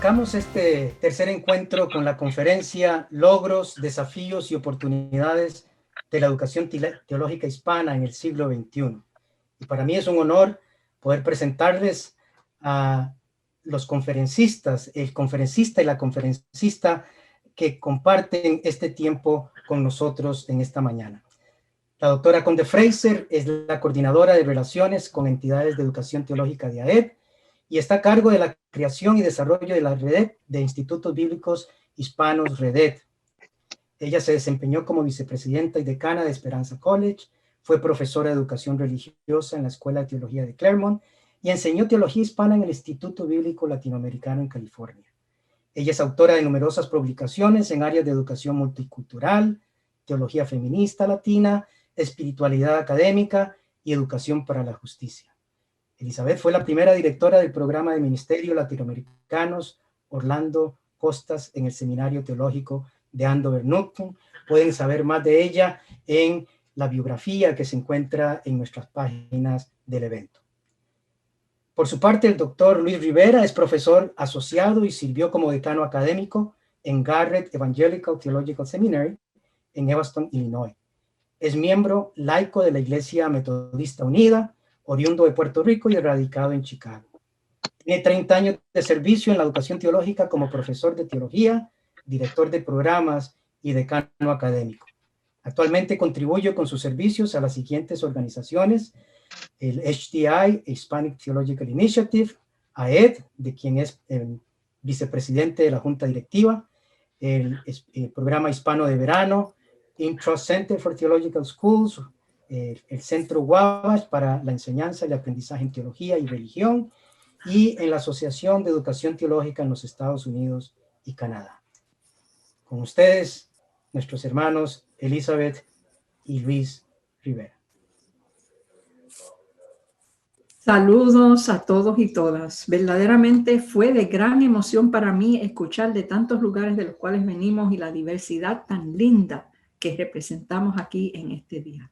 Arrancamos este tercer encuentro con la conferencia Logros, Desafíos y Oportunidades de la Educación Teológica Hispana en el siglo XXI. Y para mí es un honor poder presentarles a los conferencistas, el conferencista y la conferencista que comparten este tiempo con nosotros en esta mañana. La doctora Conde Fraser es la coordinadora de relaciones con entidades de educación teológica de AED y está a cargo de la creación y desarrollo de la red de institutos bíblicos hispanos REDET. Ella se desempeñó como vicepresidenta y decana de Esperanza College, fue profesora de educación religiosa en la Escuela de Teología de Claremont y enseñó teología hispana en el Instituto Bíblico Latinoamericano en California. Ella es autora de numerosas publicaciones en áreas de educación multicultural, teología feminista latina, espiritualidad académica y educación para la justicia. Elizabeth fue la primera directora del programa de Ministerios Latinoamericanos Orlando Costas en el Seminario Teológico de Andover Newton. Pueden saber más de ella en la biografía que se encuentra en nuestras páginas del evento. Por su parte, el doctor Luis Rivera es profesor asociado y sirvió como decano académico en Garrett Evangelical Theological Seminary en Evanston, Illinois. Es miembro laico de la Iglesia Metodista Unida, oriundo de Puerto Rico y radicado en Chicago. Tiene 30 años de servicio en la educación teológica como profesor de teología, director de programas y decano académico. Actualmente contribuye con sus servicios a las siguientes organizaciones: el HTI, Hispanic Theological Initiative, AED, de quien es vicepresidente de la Junta Directiva, el programa hispano de verano, Intrust Center for Theological Schools, el Centro Wabash para la enseñanza y el aprendizaje en teología y religión, y en la Asociación de Educación Teológica en los Estados Unidos y Canadá. Con ustedes, nuestros hermanos Elizabeth y Luis Rivera. Saludos a todos y todas. Verdaderamente fue de gran emoción para mí escuchar de tantos lugares de los cuales venimos y la diversidad tan linda que representamos aquí en este día.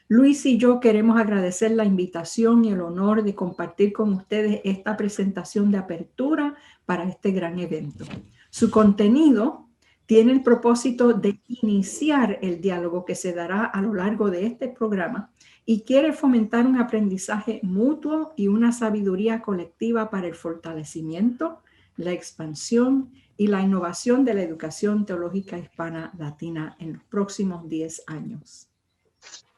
Luis y yo queremos agradecer la invitación y el honor de compartir con ustedes esta presentación de apertura para este gran evento. Su contenido tiene el propósito de iniciar el diálogo que se dará a lo largo de este programa y quiere fomentar un aprendizaje mutuo y una sabiduría colectiva para el fortalecimiento, la expansión y la innovación de la educación teológica hispana latina en los próximos 10 años.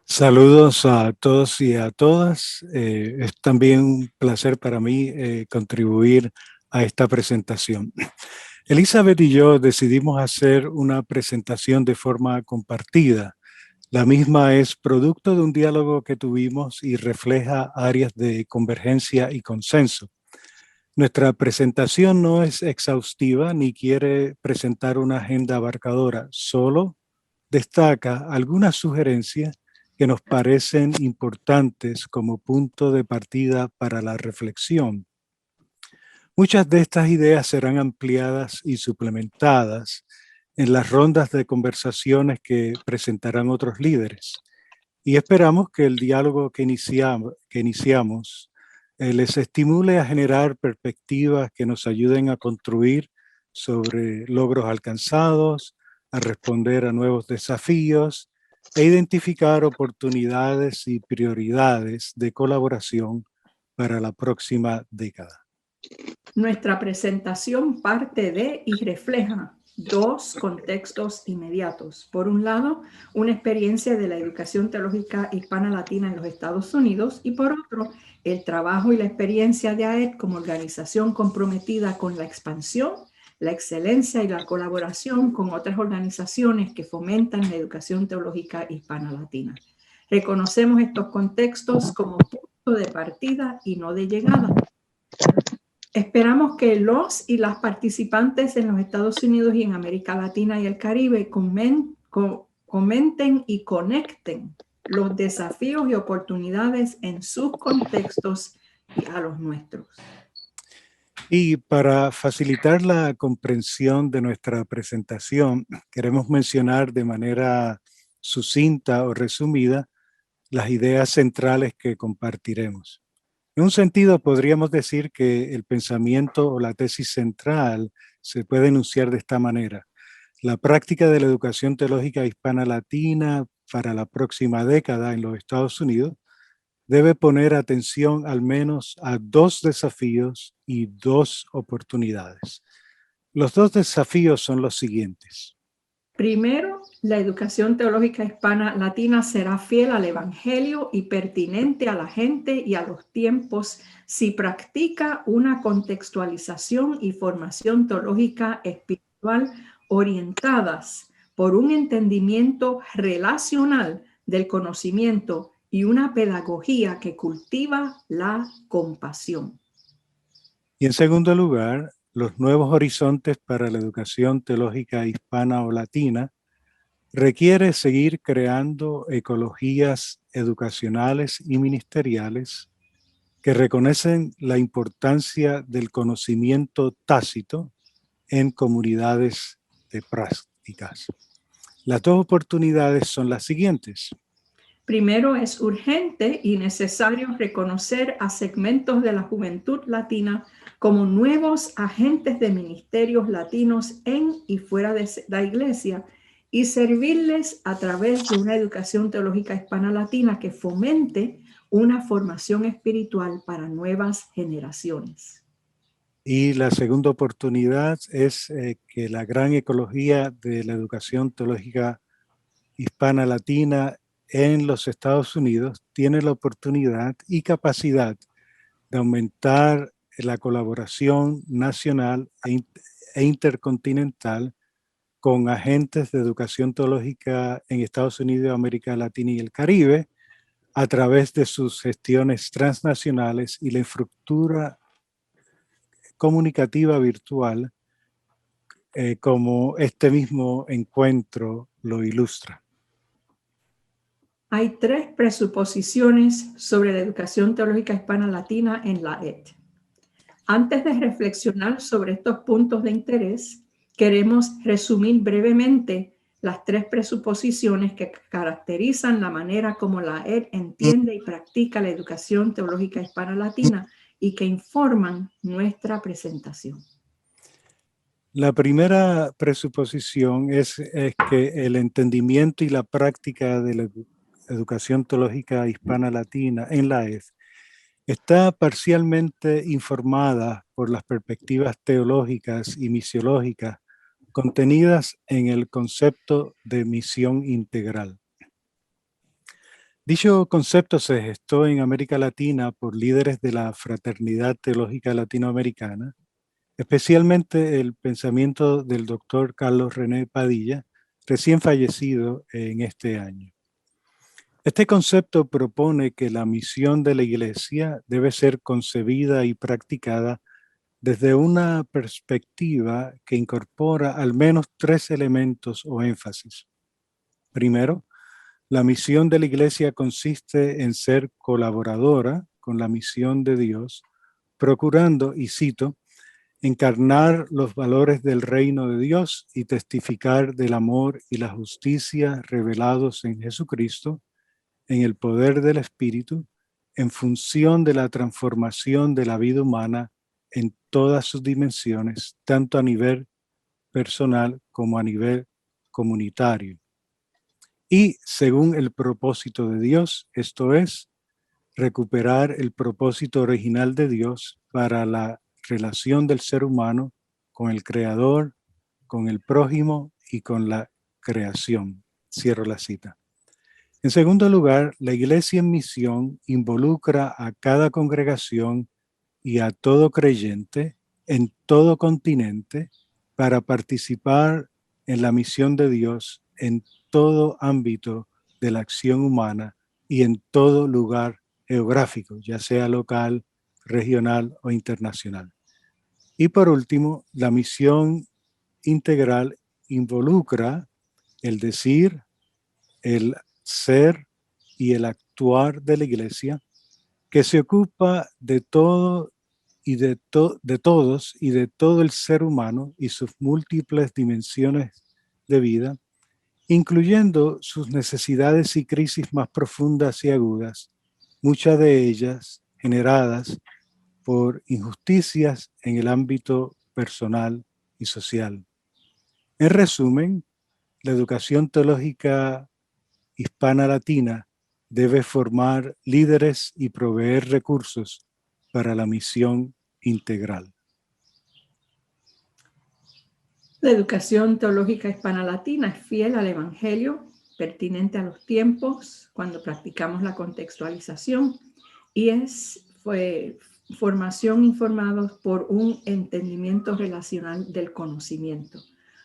Saludos a todos y a todas. Es también un placer para mí contribuir a esta presentación. Elizabeth y yo decidimos hacer una presentación de forma compartida. La misma es producto de un diálogo que tuvimos y refleja áreas de convergencia y consenso. Nuestra presentación no es exhaustiva ni quiere presentar una agenda abarcadora, solo destaca algunas sugerencias que nos parecen importantes como punto de partida para la reflexión. Muchas de estas ideas serán ampliadas y suplementadas en las rondas de conversaciones que presentarán otros líderes. Y esperamos que el diálogo que iniciamos les estimule a generar perspectivas que nos ayuden a construir sobre logros alcanzados, a responder a nuevos desafíos e identificar oportunidades y prioridades de colaboración para la próxima década. Nuestra presentación parte de y refleja dos contextos inmediatos. Por un lado, una experiencia de la educación teológica hispana latina en los Estados Unidos y por otro, el trabajo y la experiencia de AED como organización comprometida con la expansión, la excelencia y la colaboración con otras organizaciones que fomentan la educación teológica hispana latina. Reconocemos estos contextos como punto de partida y no de llegada. Esperamos que los y las participantes en los Estados Unidos y en América Latina y el Caribe comenten y conecten los desafíos y oportunidades en sus contextos y a los nuestros. Y para facilitar la comprensión de nuestra presentación, queremos mencionar de manera sucinta o resumida las ideas centrales que compartiremos. En un sentido, podríamos decir que el pensamiento o la tesis central se puede enunciar de esta manera. La práctica de la educación teológica hispana latina para la próxima década en los Estados Unidos debe poner atención al menos a dos desafíos y dos oportunidades. Los dos desafíos son los siguientes. Primero, la educación teológica hispana latina será fiel al Evangelio y pertinente a la gente y a los tiempos si practica una contextualización y formación teológica espiritual orientadas por un entendimiento relacional del conocimiento y una pedagogía que cultiva la compasión. Y en segundo lugar, los nuevos horizontes para la educación teológica hispana o latina requiere seguir creando ecologías educacionales y ministeriales que reconocen la importancia del conocimiento tácito en comunidades de prácticas. Las dos oportunidades son las siguientes. Primero, es urgente y necesario reconocer a segmentos de la juventud latina como nuevos agentes de ministerios latinos en y fuera de la iglesia y servirles a través de una educación teológica hispana latina que fomente una formación espiritual para nuevas generaciones. Y la segunda oportunidad es que la gran ecología de la educación teológica hispana latina en los Estados Unidos tiene la oportunidad y capacidad de aumentar la colaboración nacional e intercontinental con agentes de educación teológica en Estados Unidos, América Latina y el Caribe a través de sus gestiones transnacionales y la infraestructura comunicativa virtual, como este mismo encuentro lo ilustra. Hay tres presuposiciones sobre la educación teológica hispana latina en la ED. Antes de reflexionar sobre estos puntos de interés, queremos resumir brevemente las tres presuposiciones que caracterizan la manera como la ED entiende y practica la educación teológica hispana latina y que informan nuestra presentación. La primera presuposición es que el entendimiento y la práctica de la educación teológica hispana latina en la ED está parcialmente informada por las perspectivas teológicas y misiológicas contenidas en el concepto de misión integral. Dicho concepto se gestó en América Latina por líderes de la Fraternidad Teológica Latinoamericana, especialmente el pensamiento del doctor Carlos René Padilla, recién fallecido en este año. Este concepto propone que la misión de la Iglesia debe ser concebida y practicada desde una perspectiva que incorpora al menos tres elementos o énfasis. Primero, la misión de la Iglesia consiste en ser colaboradora con la misión de Dios, procurando, y cito, encarnar los valores del reino de Dios y testificar del amor y la justicia revelados en Jesucristo, en el poder del Espíritu, en función de la transformación de la vida humana en todas sus dimensiones, tanto a nivel personal como a nivel comunitario. Y según el propósito de Dios, esto es, recuperar el propósito original de Dios para la relación del ser humano con el Creador, con el prójimo y con la creación. Cierro la cita. En segundo lugar, la Iglesia en misión involucra a cada congregación y a todo creyente en todo continente para participar en la misión de Dios en todo ámbito de la acción humana y en todo lugar geográfico, ya sea local, regional o internacional. Y por último, la misión integral involucra el decir, el ser y el actuar de la Iglesia, que se ocupa de todo y de todos y de todo el ser humano y sus múltiples dimensiones de vida, incluyendo sus necesidades y crisis más profundas y agudas, muchas de ellas generadas por injusticias en el ámbito personal y social. En resumen, la educación teológica hispana-latina debe formar líderes y proveer recursos para la misión integral. La educación teológica hispana-latina es fiel al Evangelio, pertinente a los tiempos, cuando practicamos la contextualización, y fue formación informados por un entendimiento relacional del conocimiento.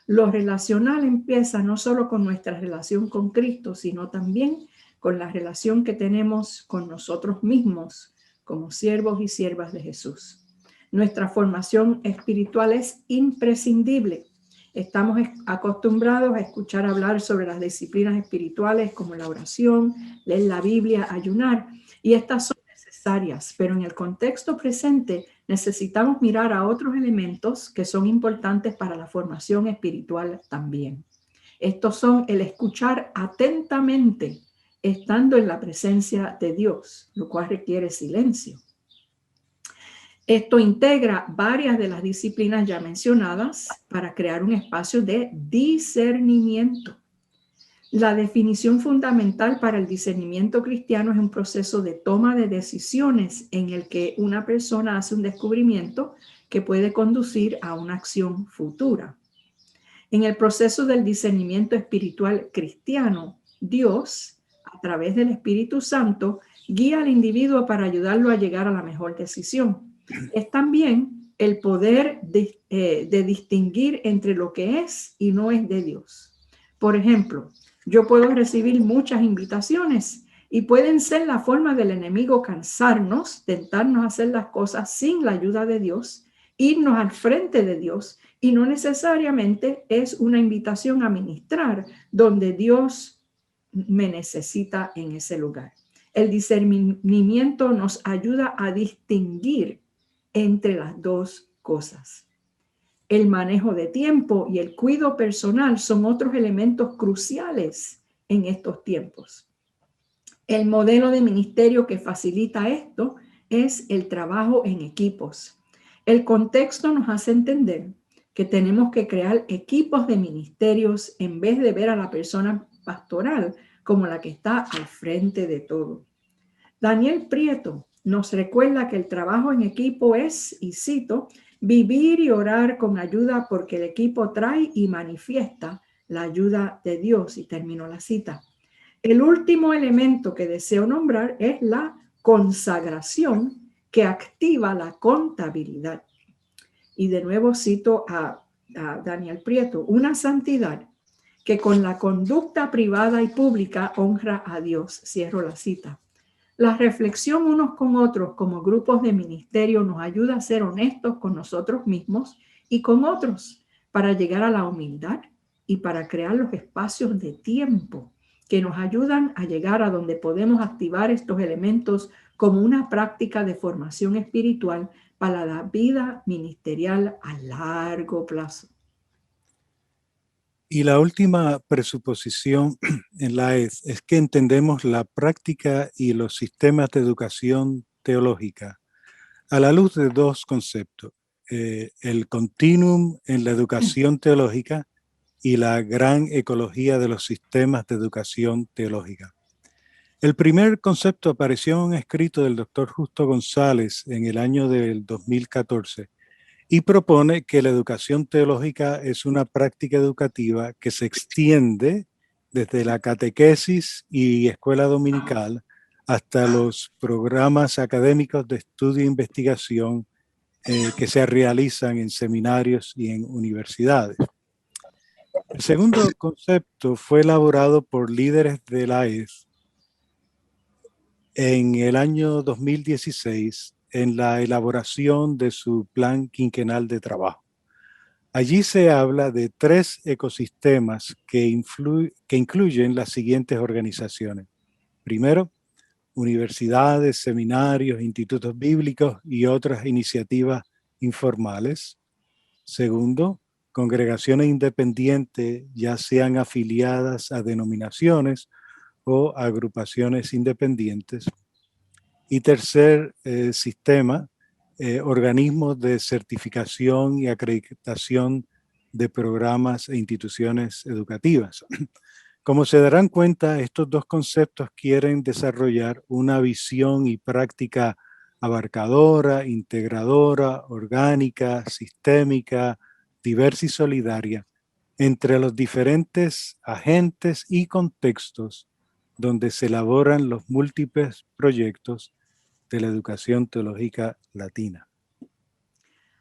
Lo relacional empieza no solo con nuestra relación con Cristo, sino también con la relación que tenemos con nosotros mismos como siervos y siervas de Jesús. Nuestra formación espiritual es imprescindible. Estamos acostumbrados a escuchar hablar sobre las disciplinas espirituales como la oración, leer la Biblia, ayunar, y estas son necesarias, pero en el contexto presente necesitamos mirar a otros elementos que son importantes para la formación espiritual también. Estos son el escuchar atentamente, estando en la presencia de Dios, lo cual requiere silencio. Esto integra varias de las disciplinas ya mencionadas para crear un espacio de discernimiento. La definición fundamental para el discernimiento cristiano es un proceso de toma de decisiones en el que una persona hace un descubrimiento que puede conducir a una acción futura. En el proceso del discernimiento espiritual cristiano, Dios, a través del Espíritu Santo, guía al individuo para ayudarlo a llegar a la mejor decisión. Es también el poder de distinguir entre lo que es y no es de Dios. Por ejemplo, yo puedo recibir muchas invitaciones y pueden ser la forma del enemigo cansarnos, tentarnos a hacer las cosas sin la ayuda de Dios, irnos al frente de Dios, y no necesariamente es una invitación a ministrar donde Dios me necesita en ese lugar. El discernimiento nos ayuda a distinguir entre las dos cosas. El manejo de tiempo y el cuidado personal son otros elementos cruciales en estos tiempos. El modelo de ministerio que facilita esto es el trabajo en equipos. El contexto nos hace entender que tenemos que crear equipos de ministerios en vez de ver a la persona pastoral como la que está al frente de todo. Daniel Prieto nos recuerda que el trabajo en equipo es, y cito, vivir y orar con ayuda porque el equipo trae y manifiesta la ayuda de Dios. Y termino la cita. El último elemento que deseo nombrar es la consagración que activa la contabilidad. Y de nuevo cito a Daniel Prieto, una santidad que con la conducta privada y pública honra a Dios. Cierro la cita. La reflexión unos con otros como grupos de ministerio nos ayuda a ser honestos con nosotros mismos y con otros para llegar a la humildad y para crear los espacios de tiempo que nos ayudan a llegar a donde podemos activar estos elementos como una práctica de formación espiritual para la vida ministerial a largo plazo. Y la última presuposición en la es que entendemos la práctica y los sistemas de educación teológica a la luz de dos conceptos, el continuum en la educación teológica y la gran ecología de los sistemas de educación teológica. El primer concepto apareció en un escrito del doctor Justo González en el año del 2014 y propone que la educación teológica es una práctica educativa que se extiende desde la catequesis y escuela dominical hasta los programas académicos de estudio e investigación que se realizan en seminarios y en universidades. El segundo concepto fue elaborado por líderes de la AES en el año 2016 en la elaboración de su plan quinquenal de trabajo. Allí se habla de 3 ecosistemas que incluyen las siguientes organizaciones. Primero, universidades, seminarios, institutos bíblicos y otras iniciativas informales. Segundo, congregaciones independientes, ya sean afiliadas a denominaciones o agrupaciones independientes. Y tercer sistema, organismos de certificación y acreditación de programas e instituciones educativas. Como se darán cuenta, estos dos conceptos quieren desarrollar una visión y práctica abarcadora, integradora, orgánica, sistémica, diversa y solidaria entre los diferentes agentes y contextos donde se elaboran los múltiples proyectos de la educación teológica latina.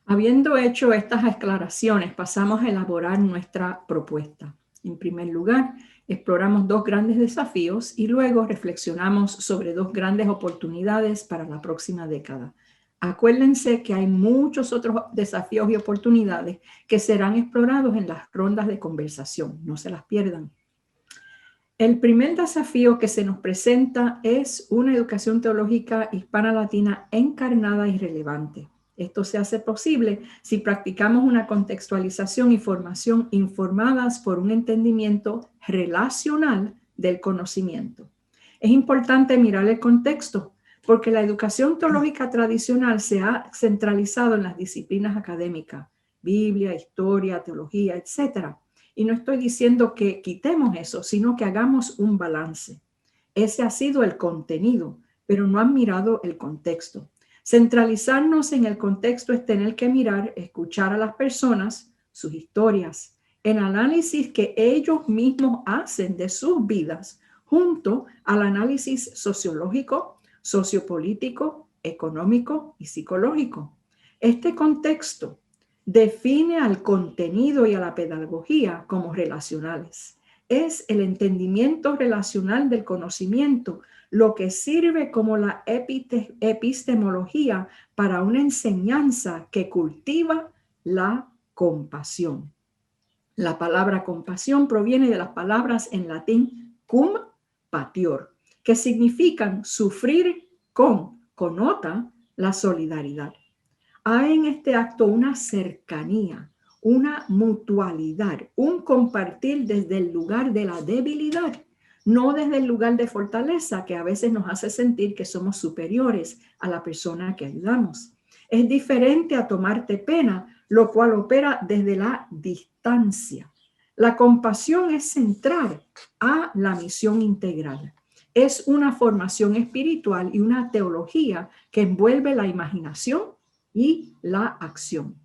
Habiendo hecho estas aclaraciones, pasamos a elaborar nuestra propuesta. En primer lugar, exploramos dos grandes desafíos y luego reflexionamos sobre dos grandes oportunidades para la próxima década. Acuérdense que hay muchos otros desafíos y oportunidades que serán explorados en las rondas de conversación. No se las pierdan. El primer desafío que se nos presenta es una educación teológica hispana-latina encarnada y relevante. Esto se hace posible si practicamos una contextualización y formación informadas por un entendimiento relacional del conocimiento. Es importante mirar el contexto porque la educación teológica tradicional se ha centralizado en las disciplinas académicas, Biblia, historia, teología, etc. Y no estoy diciendo que quitemos eso, sino que hagamos un balance. Ese ha sido el contenido, pero no han mirado el contexto. Centralizarnos en el contexto es tener que mirar, escuchar a las personas, sus historias, el análisis que ellos mismos hacen de sus vidas, junto al análisis sociológico, sociopolítico, económico y psicológico. Este contexto define al contenido y a la pedagogía como relacionales. Es el entendimiento relacional del conocimiento lo que sirve como la epistemología para una enseñanza que cultiva la compasión. La palabra compasión proviene de las palabras en latín cum patior, que significan sufrir con, connota la solidaridad. Hay en este acto una cercanía, una mutualidad, un compartir desde el lugar de la debilidad, no desde el lugar de fortaleza que a veces nos hace sentir que somos superiores a la persona que ayudamos. Es diferente a tomarte pena, lo cual opera desde la distancia. La compasión es central a la misión integral. Es una formación espiritual y una teología que envuelve la imaginación y la acción.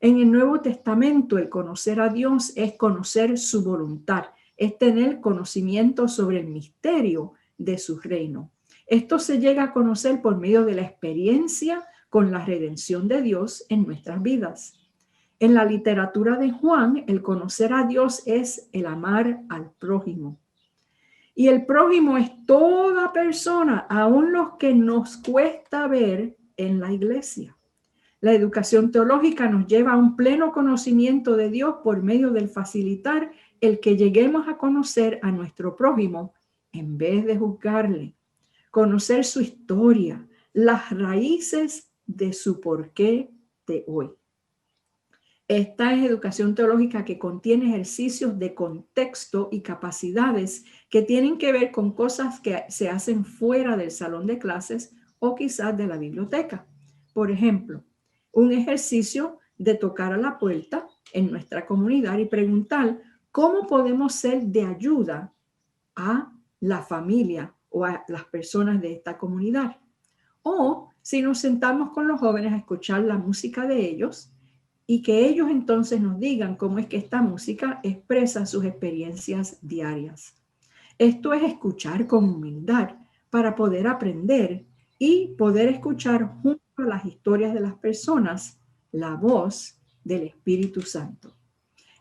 En el Nuevo Testamento, el conocer a Dios es conocer su voluntad, es tener conocimiento sobre el misterio de su reino. Esto se llega a conocer por medio de la experiencia con la redención de Dios en nuestras vidas. En la literatura de Juan, el conocer a Dios es el amar al prójimo. Y el prójimo es toda persona, aun los que nos cuesta ver en la iglesia. La educación teológica nos lleva a un pleno conocimiento de Dios por medio del facilitar el que lleguemos a conocer a nuestro prójimo en vez de juzgarle. Conocer su historia, las raíces de su porqué de hoy. Esta es educación teológica que contiene ejercicios de contexto y capacidades que tienen que ver con cosas que se hacen fuera del salón de clases o quizás de la biblioteca. Por ejemplo, un ejercicio de tocar a la puerta en nuestra comunidad y preguntar cómo podemos ser de ayuda a la familia o a las personas de esta comunidad. O si nos sentamos con los jóvenes a escuchar la música de ellos y que ellos entonces nos digan cómo es que esta música expresa sus experiencias diarias. Esto es escuchar con humildad para poder aprender y poder escuchar junto a las historias de las personas la voz del Espíritu Santo.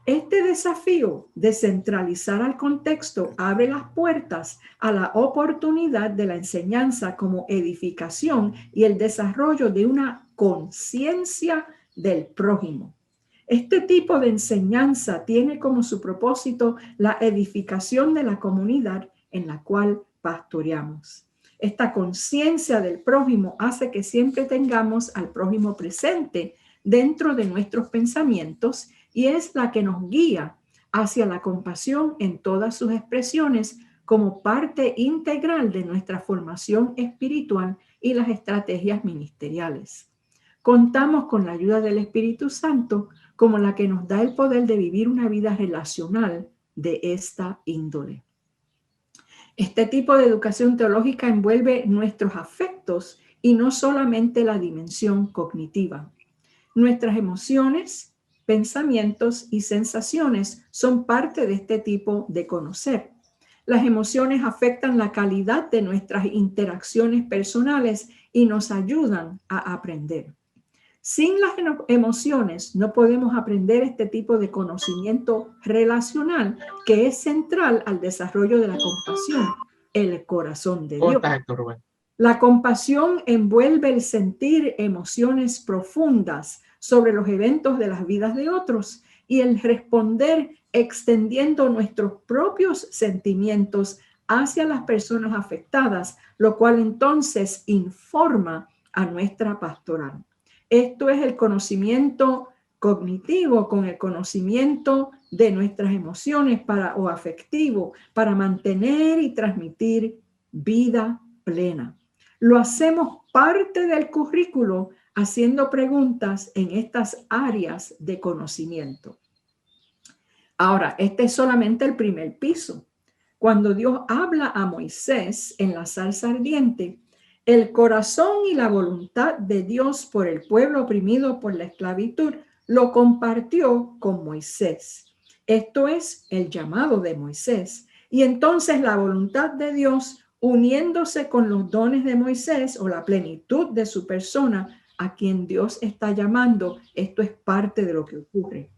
Este desafío de centralizar al contexto abre las puertas a la oportunidad de la enseñanza como edificación y el desarrollo de una conciencia del prójimo. Este tipo de enseñanza tiene como su propósito la edificación de la comunidad en la cual pastoreamos. Esta conciencia del prójimo hace que siempre tengamos al prójimo presente dentro de nuestros pensamientos y es la que nos guía hacia la compasión en todas sus expresiones como parte integral de nuestra formación espiritual y las estrategias ministeriales. Contamos con la ayuda del Espíritu Santo como la que nos da el poder de vivir una vida relacional de esta índole. Este tipo de educación teológica envuelve nuestros afectos y no solamente la dimensión cognitiva. Nuestras emociones, pensamientos y sensaciones son parte de este tipo de conocer. Las emociones afectan la calidad de nuestras interacciones personales y nos ayudan a aprender. Sin las emociones no podemos aprender este tipo de conocimiento relacional que es central al desarrollo de la compasión, el corazón de Dios. La compasión envuelve el sentir emociones profundas sobre los eventos de las vidas de otros y el responder extendiendo nuestros propios sentimientos hacia las personas afectadas, lo cual entonces informa a nuestra pastoral. Esto es el conocimiento cognitivo con el conocimiento de nuestras emociones o afectivo para mantener y transmitir vida plena. Lo hacemos parte del currículo haciendo preguntas en estas áreas de conocimiento. Ahora, este es solamente el primer piso. Cuando Dios habla a Moisés en la zarza ardiente, el corazón y la voluntad de Dios por el pueblo oprimido por la esclavitud lo compartió con Moisés. Esto es el llamado de Moisés. Y entonces la voluntad de Dios, uniéndose con los dones de Moisés o la plenitud de su persona, a quien Dios está llamando, esto es parte de lo que ocurre.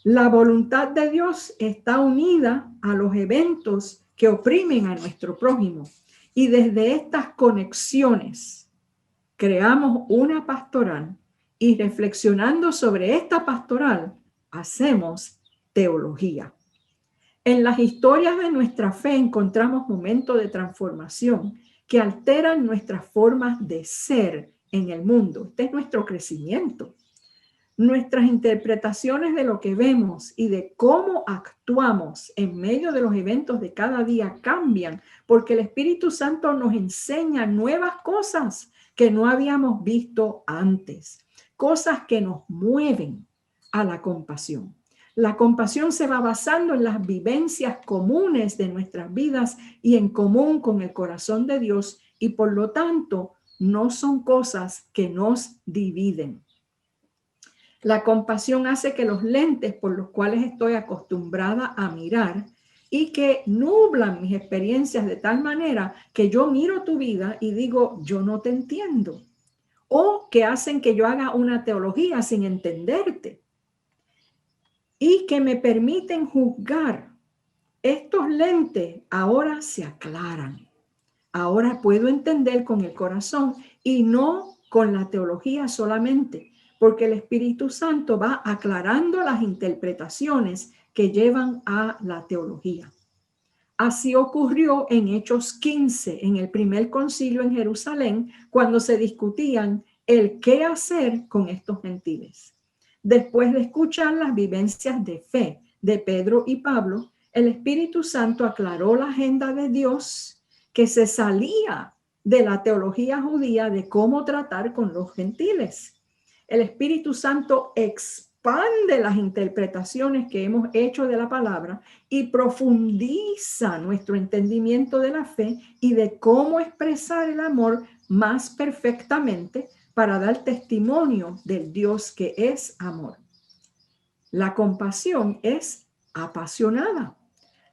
La voluntad de Dios está unida a los eventos que oprimen a nuestro prójimo. Y desde estas conexiones creamos una pastoral y reflexionando sobre esta pastoral hacemos teología. En las historias de nuestra fe encontramos momentos de transformación que alteran nuestras formas de ser en el mundo. Este es nuestro crecimiento. Nuestras interpretaciones de lo que vemos y de cómo actuamos en medio de los eventos de cada día cambian porque el Espíritu Santo nos enseña nuevas cosas que no habíamos visto antes, cosas que nos mueven a la compasión. La compasión se va basando en las vivencias comunes de nuestras vidas y en común con el corazón de Dios y por lo tanto no son cosas que nos dividen. La compasión hace que los lentes por los cuales estoy acostumbrada a mirar y que nublan mis experiencias de tal manera que yo miro tu vida y digo, yo no te entiendo. O que hacen que yo haga una teología sin entenderte. Y que me permiten juzgar. Estos lentes ahora se aclaran. Ahora puedo entender con el corazón y no con la teología solamente. Porque el Espíritu Santo va aclarando las interpretaciones que llevan a la teología. Así ocurrió en Hechos 15, en el primer concilio en Jerusalén, cuando se discutían el qué hacer con estos gentiles. Después de escuchar las vivencias de fe de Pedro y Pablo, el Espíritu Santo aclaró la agenda de Dios que se salía de la teología judía de cómo tratar con los gentiles. El Espíritu Santo expande las interpretaciones que hemos hecho de la palabra y profundiza nuestro entendimiento de la fe y de cómo expresar el amor más perfectamente para dar testimonio del Dios que es amor. La compasión es apasionada.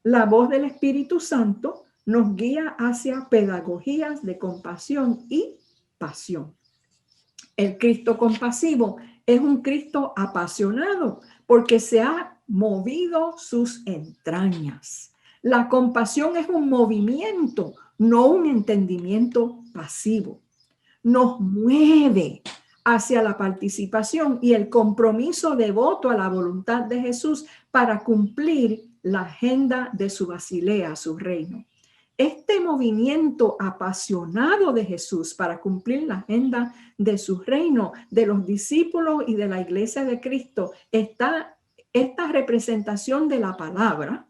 La voz del Espíritu Santo nos guía hacia pedagogías de compasión y pasión. El Cristo compasivo es un Cristo apasionado porque se ha movido sus entrañas. La compasión es un movimiento, no un entendimiento pasivo. Nos mueve hacia la participación y el compromiso devoto a la voluntad de Jesús para cumplir la agenda de su Basilea, su reino. Este movimiento apasionado de Jesús para cumplir la agenda de su reino, de los discípulos y de la iglesia de Cristo, esta representación de la palabra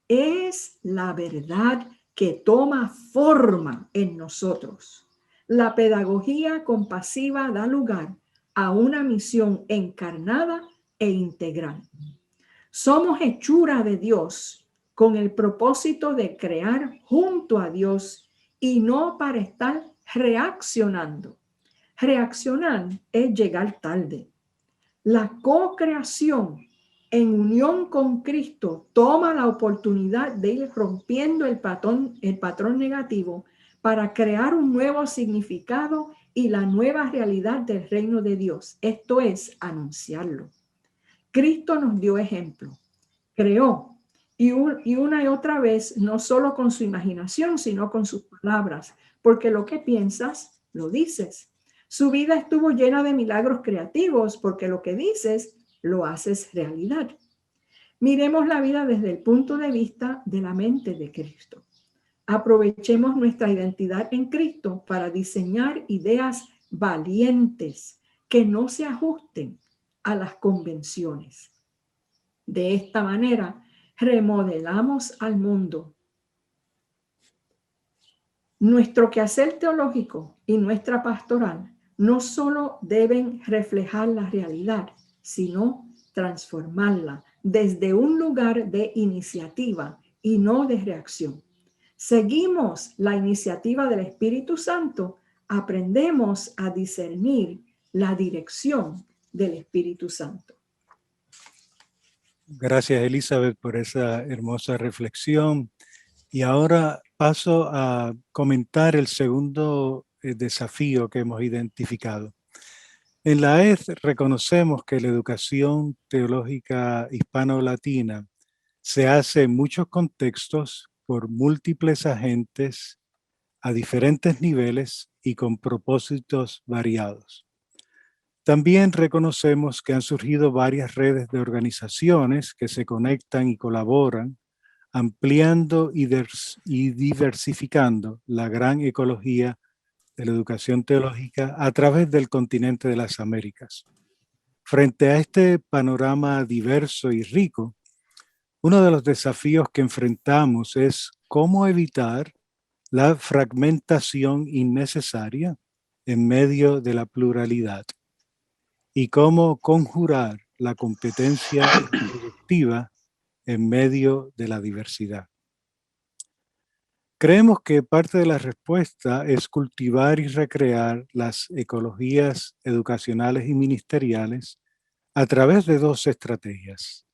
es la verdad que toma forma en nosotros. La pedagogía compasiva da lugar a una misión encarnada e integral. Somos hechura de Dios con el propósito de crear junto a Dios y no para estar reaccionando. Reaccionar es llegar tarde. La co-creación en unión con Cristo toma la oportunidad de ir rompiendo el patrón negativo para crear un nuevo significado y la nueva realidad del reino de Dios. Esto es anunciarlo. Cristo nos dio ejemplo. Creó y una y otra vez, no solo con su imaginación, sino con sus palabras, porque lo que piensas, lo dices. Su vida estuvo llena de milagros creativos, porque lo que dices, lo haces realidad. Miremos la vida desde el punto de vista de la mente de Cristo. Aprovechemos nuestra identidad en Cristo para diseñar ideas valientes que no se ajusten a las convenciones. De esta manera, remodelamos al mundo. Nuestro quehacer teológico y nuestra pastoral no solo deben reflejar la realidad, sino transformarla desde un lugar de iniciativa y no de reacción. Seguimos la iniciativa del Espíritu Santo, aprendemos a discernir la dirección del Espíritu Santo. Gracias, Elizabeth, por esa hermosa reflexión. Y ahora paso a comentar el segundo desafío que hemos identificado. En la AED reconocemos que la educación teológica hispano-latina se hace en muchos contextos por múltiples agentes a diferentes niveles y con propósitos variados. También reconocemos que han surgido varias redes de organizaciones que se conectan y colaboran, ampliando y diversificando la gran ecología de la educación teológica a través del continente de las Américas. Frente a este panorama diverso y rico, uno de los desafíos que enfrentamos es cómo evitar la fragmentación innecesaria en medio de la pluralidad y cómo conjurar la competencia productiva en medio de la diversidad. Creemos que parte de la respuesta es cultivar y recrear las ecologías educacionales y ministeriales a través de dos estrategias: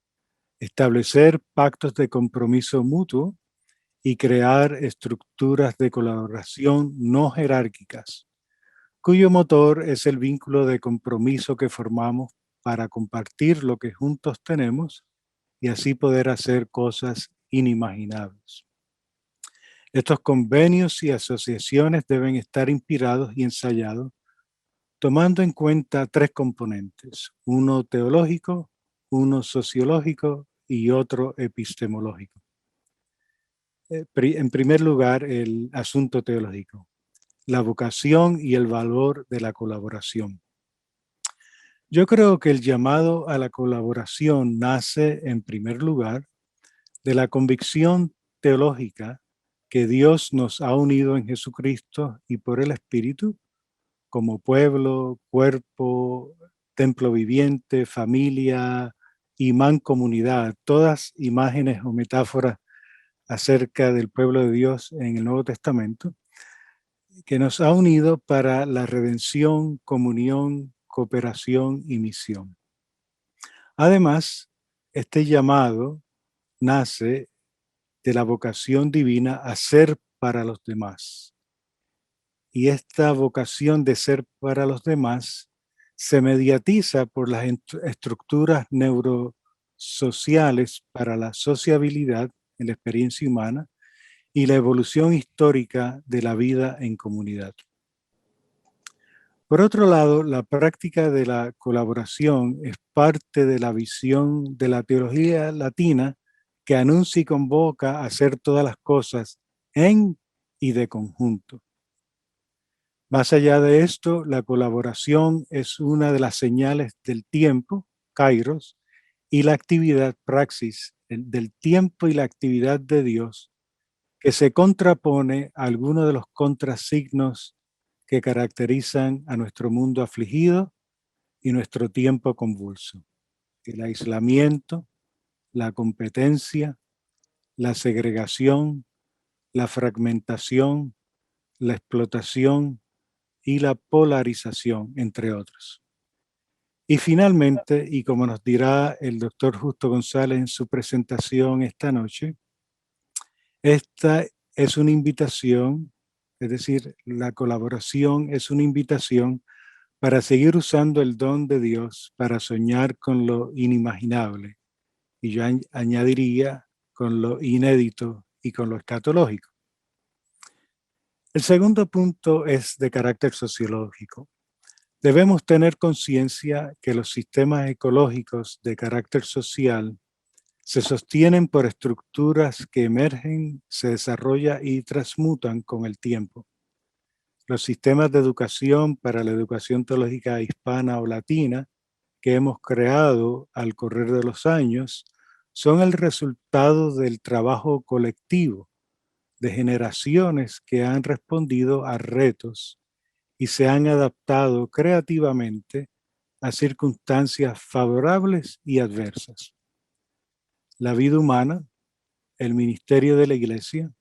establecer pactos de compromiso mutuo y crear estructuras de colaboración no jerárquicas, cuyo motor es el vínculo de compromiso que formamos para compartir lo que juntos tenemos y así poder hacer cosas inimaginables. Estos convenios y asociaciones deben estar inspirados y ensayados tomando en cuenta tres componentes: uno teológico, uno sociológico y otro epistemológico. En primer lugar, el asunto teológico, la vocación y el valor de la colaboración. Yo creo que el llamado a la colaboración nace, en primer lugar, de la convicción teológica que Dios nos ha unido en Jesucristo y por el Espíritu como pueblo, cuerpo, templo viviente, familia y mancomunidad, todas imágenes o metáforas acerca del pueblo de Dios en el Nuevo Testamento, que nos ha unido para la redención, comunión, cooperación y misión. Además, este llamado nace de la vocación divina a ser para los demás. Y esta vocación de ser para los demás se mediatiza por las estructuras neurosociales para la sociabilidad en la experiencia humana y la evolución histórica de la vida en comunidad. Por otro lado, la práctica de la colaboración es parte de la visión de la teología latina que anuncia y convoca a hacer todas las cosas en y de conjunto. Más allá de esto, la colaboración es una de las señales del tiempo, kairos, y la actividad, praxis, del tiempo y la actividad de Dios, que se contrapone a algunos de los contrasignos que caracterizan a nuestro mundo afligido y nuestro tiempo convulso: el aislamiento, la competencia, la segregación, la fragmentación, la explotación y la polarización, entre otros. Y finalmente, y como nos dirá el doctor Justo González en su presentación esta noche, esta es una invitación, es decir, la colaboración es una invitación para seguir usando el don de Dios para soñar con lo inimaginable. Y yo añadiría con lo inédito y con lo escatológico. El segundo punto es de carácter sociológico. Debemos tener conciencia que los sistemas ecológicos de carácter social se sostienen por estructuras que emergen, se desarrollan y transmutan con el tiempo. Los sistemas de educación para la educación teológica hispana o latina que hemos creado al correr de los años son el resultado del trabajo colectivo de generaciones que han respondido a retos y se han adaptado creativamente a circunstancias favorables y adversas. La vida humana, el ministerio de la Iglesia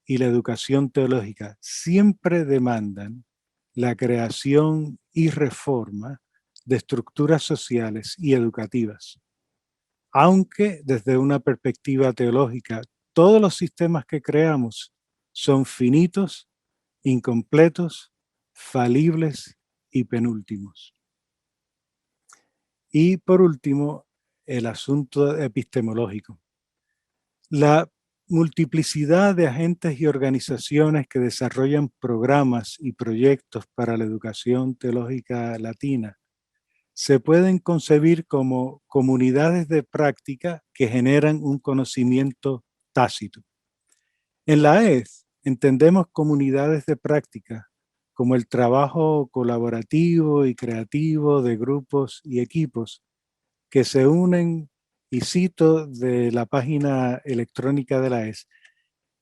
y la educación teológica siempre demandan la creación y reforma de estructuras sociales y educativas. Aunque desde una perspectiva teológica, todos los sistemas que creamos son finitos, incompletos, falibles y penúltimos. Y por último, el asunto epistemológico. La multiplicidad de agentes y organizaciones que desarrollan programas y proyectos para la educación teológica latina se pueden concebir como comunidades de práctica que generan un conocimiento tácito. En la AED entendemos comunidades de práctica como el trabajo colaborativo y creativo de grupos y equipos que se unen, y cito de la página electrónica de la AED,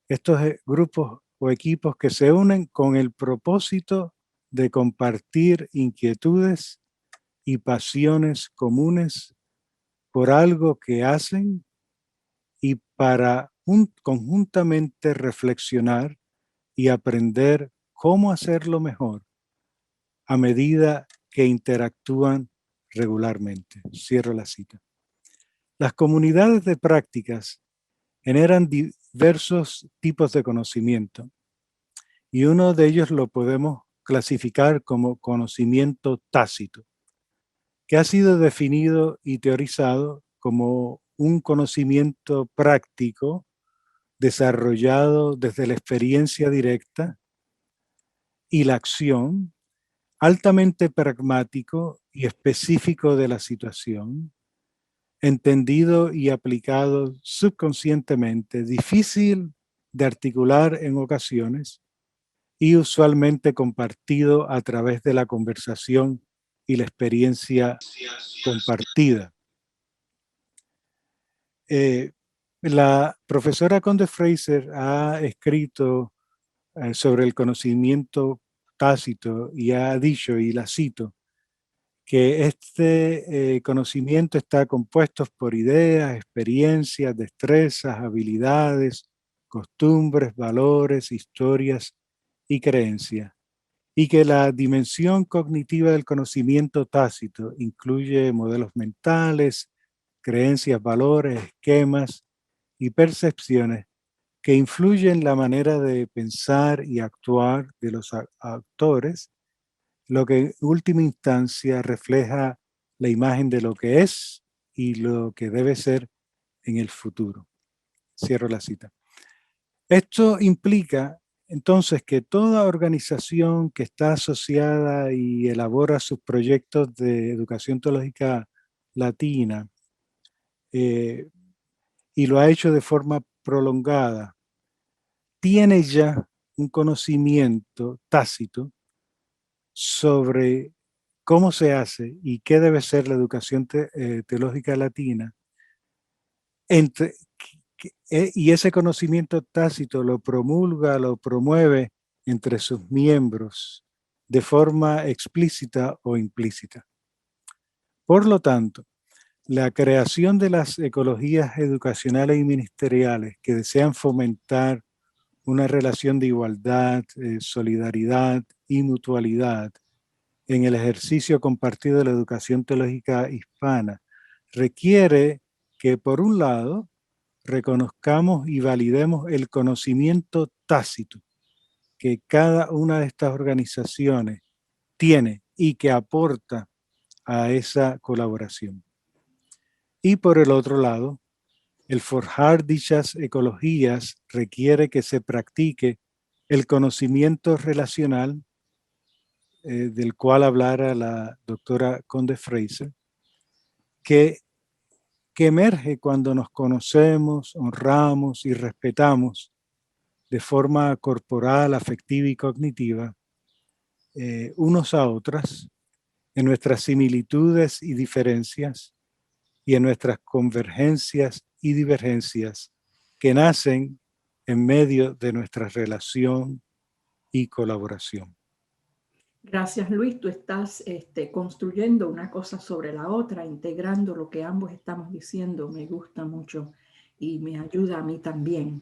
estos grupos o equipos que se unen con el propósito de compartir inquietudes y pasiones comunes por algo que hacen y para conjuntamente reflexionar y aprender cómo hacerlo mejor a medida que interactúan regularmente. Cierro la cita. Las comunidades de prácticas generan diversos tipos de conocimiento y uno de ellos lo podemos clasificar como conocimiento tácito, que ha sido definido y teorizado como un conocimiento práctico desarrollado desde la experiencia directa y la acción, altamente pragmático y específico de la situación, entendido y aplicado subconscientemente, difícil de articular en ocasiones y usualmente compartido a través de la conversación y la experiencia compartida. La profesora Conde Fraser ha escrito sobre el conocimiento tácito y ha dicho, y la cito, que este conocimiento está compuesto por ideas, experiencias, destrezas, habilidades, costumbres, valores, historias y creencias, y que la dimensión cognitiva del conocimiento tácito incluye modelos mentales, creencias, valores, esquemas y percepciones que influyen la manera de pensar y actuar de los actores, lo que en última instancia refleja la imagen de lo que es y lo que debe ser en el futuro. Cierro la cita. Esto implica entonces que toda organización que está asociada y elabora sus proyectos de educación teológica latina y lo ha hecho de forma prolongada, tiene ya un conocimiento tácito sobre cómo se hace y qué debe ser la educación teológica latina, y ese conocimiento tácito lo promulga, lo promueve entre sus miembros de forma explícita o implícita. Por lo tanto, la creación de las ecologías educacionales y ministeriales que desean fomentar una relación de igualdad, solidaridad y mutualidad en el ejercicio compartido de la educación teológica hispana requiere que, por un lado, reconozcamos y validemos el conocimiento tácito que cada una de estas organizaciones tiene y que aporta a esa colaboración. Y por el otro lado, el forjar dichas ecologías requiere que se practique el conocimiento relacional del cual hablara la doctora Conde Fraser, que emerge cuando nos conocemos, honramos y respetamos de forma corporal, afectiva y cognitiva unos a otras en nuestras similitudes y diferencias y en nuestras convergencias y divergencias que nacen en medio de nuestra relación y colaboración. Gracias, Luis. Tú estás construyendo una cosa sobre la otra, integrando lo que ambos estamos diciendo. Me gusta mucho y me ayuda a mí también.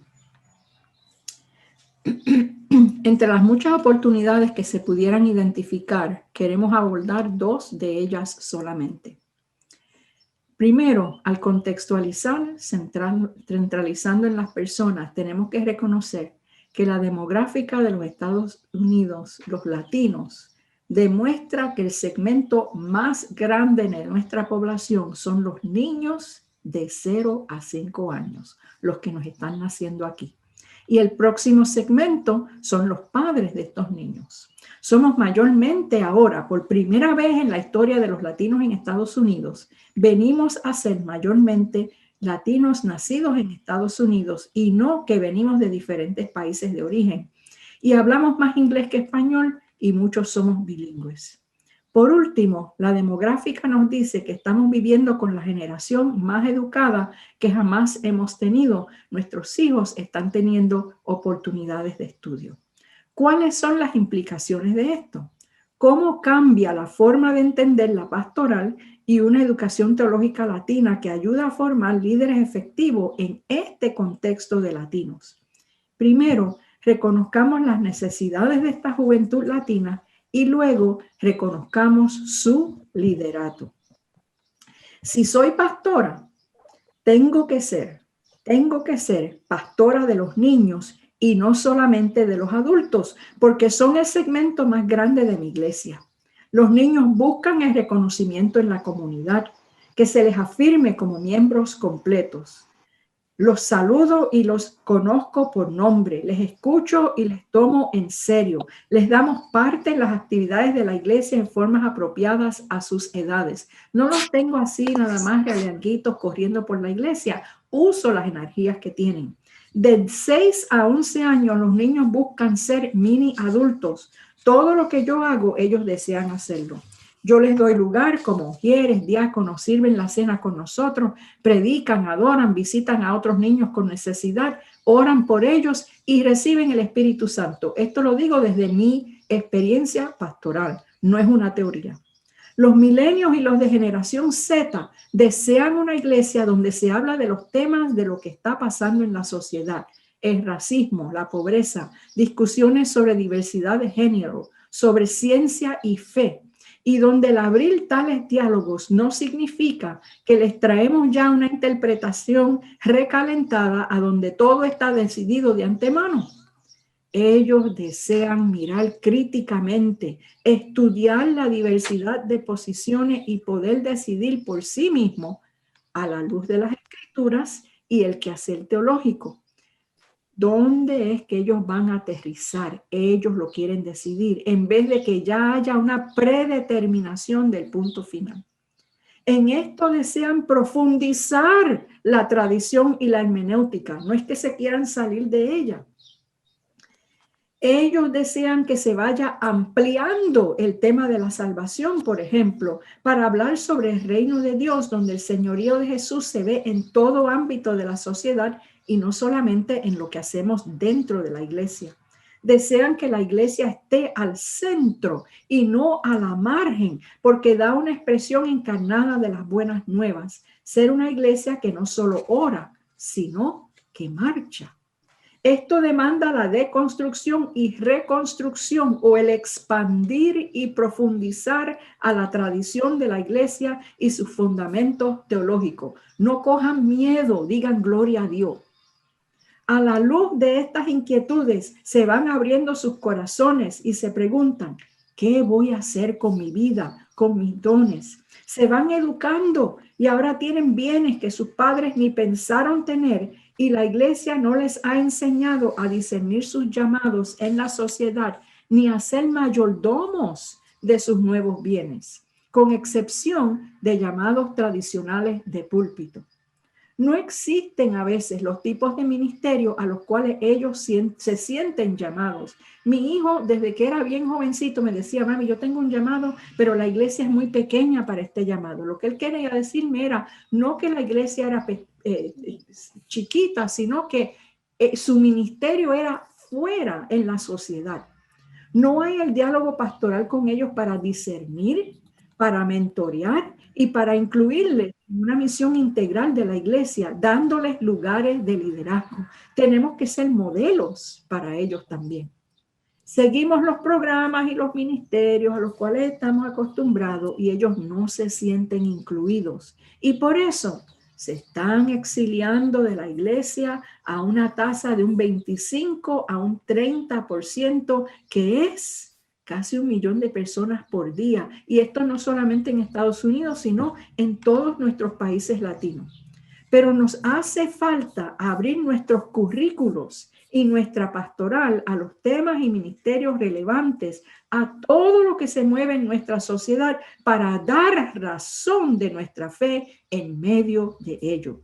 Entre las muchas oportunidades que se pudieran identificar, queremos abordar dos de ellas solamente. Primero, al contextualizar, centralizando en las personas, tenemos que reconocer que la demográfica de los Estados Unidos, los latinos, demuestra que el segmento más grande de nuestra población son los niños de 0 a 5 años, los que nos están naciendo aquí. Y el próximo segmento son los padres de estos niños. Somos mayormente ahora, por primera vez en la historia de los latinos en Estados Unidos, venimos a ser mayormente latinos nacidos en Estados Unidos y no que venimos de diferentes países de origen. Y hablamos más inglés que español y muchos somos bilingües. Por último, la demográfica nos dice que estamos viviendo con la generación más educada que jamás hemos tenido. Nuestros hijos están teniendo oportunidades de estudio. ¿Cuáles son las implicaciones de esto? ¿Cómo cambia la forma de entender la pastoral y una educación teológica latina que ayuda a formar líderes efectivos en este contexto de latinos? Primero, reconozcamos las necesidades de esta juventud latina y luego reconozcamos su liderato. Si soy pastora, tengo que ser pastora de los niños y no solamente de los adultos, porque son el segmento más grande de mi iglesia. Los niños buscan el reconocimiento en la comunidad, que se les afirme como miembros completos. Los saludo y los conozco por nombre, les escucho y les tomo en serio. Les damos parte en las actividades de la iglesia en formas apropiadas a sus edades. No los tengo así nada más galeanguitos corriendo por la iglesia. Uso las energías que tienen. De 6 a 11 años los niños buscan ser mini adultos. Todo lo que yo hago, ellos desean hacerlo. Yo les doy lugar como mujeres, diáconos, sirven la cena con nosotros, predican, adoran, visitan a otros niños con necesidad, oran por ellos y reciben el Espíritu Santo. Esto lo digo desde mi experiencia pastoral, no es una teoría. Los milenios y los de generación Z desean una iglesia donde se habla de los temas de lo que está pasando en la sociedad, el racismo, la pobreza, discusiones sobre diversidad de género, sobre ciencia y fe. Y donde el abrir tales diálogos no significa que les traemos ya una interpretación recalentada a donde todo está decidido de antemano. Ellos desean mirar críticamente, estudiar la diversidad de posiciones y poder decidir por sí mismos a la luz de las escrituras y el quehacer teológico. ¿Dónde es que ellos van a aterrizar? Ellos lo quieren decidir en vez de que ya haya una predeterminación del punto final. En esto desean profundizar la tradición y la hermenéutica. No es que se quieran salir de ella. Ellos desean que se vaya ampliando el tema de la salvación, por ejemplo, para hablar sobre el reino de Dios, donde el señorío de Jesús se ve en todo ámbito de la sociedad y no solamente en lo que hacemos dentro de la iglesia. Desean que la iglesia esté al centro y no a la margen, porque da una expresión encarnada de las buenas nuevas. Ser una iglesia que no solo ora, sino que marcha. Esto demanda la deconstrucción y reconstrucción, o el expandir y profundizar a la tradición de la iglesia y sus fundamentos teológicos. No cojan miedo, digan gloria a Dios. A la luz de estas inquietudes se van abriendo sus corazones y se preguntan, ¿qué voy a hacer con mi vida, con mis dones? Se van educando y ahora tienen bienes que sus padres ni pensaron tener, y la iglesia no les ha enseñado a discernir sus llamados en la sociedad ni a ser mayordomos de sus nuevos bienes, con excepción de llamados tradicionales de púlpito. No existen a veces los tipos de ministerio a los cuales ellos se sienten llamados. Mi hijo, desde que era bien jovencito, me decía, mami, yo tengo un llamado, pero la iglesia es muy pequeña para este llamado. Lo que él quería decirme era, no que la iglesia era chiquita, sino que su ministerio era fuera en la sociedad. No hay el diálogo pastoral con ellos para discernir, para mentorear y para incluirles en una misión integral de la iglesia, dándoles lugares de liderazgo. Tenemos que ser modelos para ellos también. Seguimos los programas y los ministerios a los cuales estamos acostumbrados y ellos no se sienten incluidos. Y por eso se están exiliando de la iglesia a una tasa de un 25 a un 30%, que es casi 1 millón de personas por día. Y esto no solamente en Estados Unidos, sino en todos nuestros países latinos. Pero nos hace falta abrir nuestros currículos y nuestra pastoral a los temas y ministerios relevantes, a todo lo que se mueve en nuestra sociedad, para dar razón de nuestra fe en medio de ello.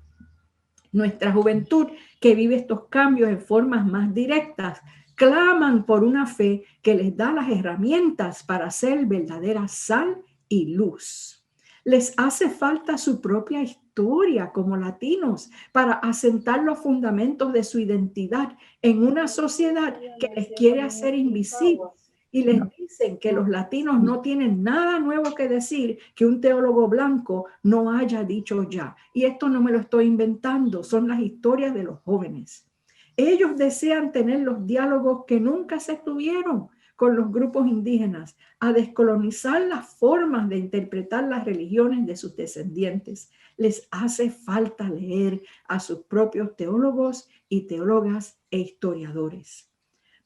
Nuestra juventud, que vive estos cambios en formas más directas, claman por una fe que les da las herramientas para ser verdadera sal y luz. Les hace falta su propia historia como latinos para asentar los fundamentos de su identidad en una sociedad que les quiere hacer invisibles. Y les dicen que los latinos no tienen nada nuevo que decir que un teólogo blanco no haya dicho ya. Y esto no me lo estoy inventando, son las historias de los jóvenes. Ellos desean tener los diálogos que nunca se tuvieron con los grupos indígenas, a descolonizar las formas de interpretar las religiones de sus descendientes. Les hace falta leer a sus propios teólogos y teólogas e historiadores.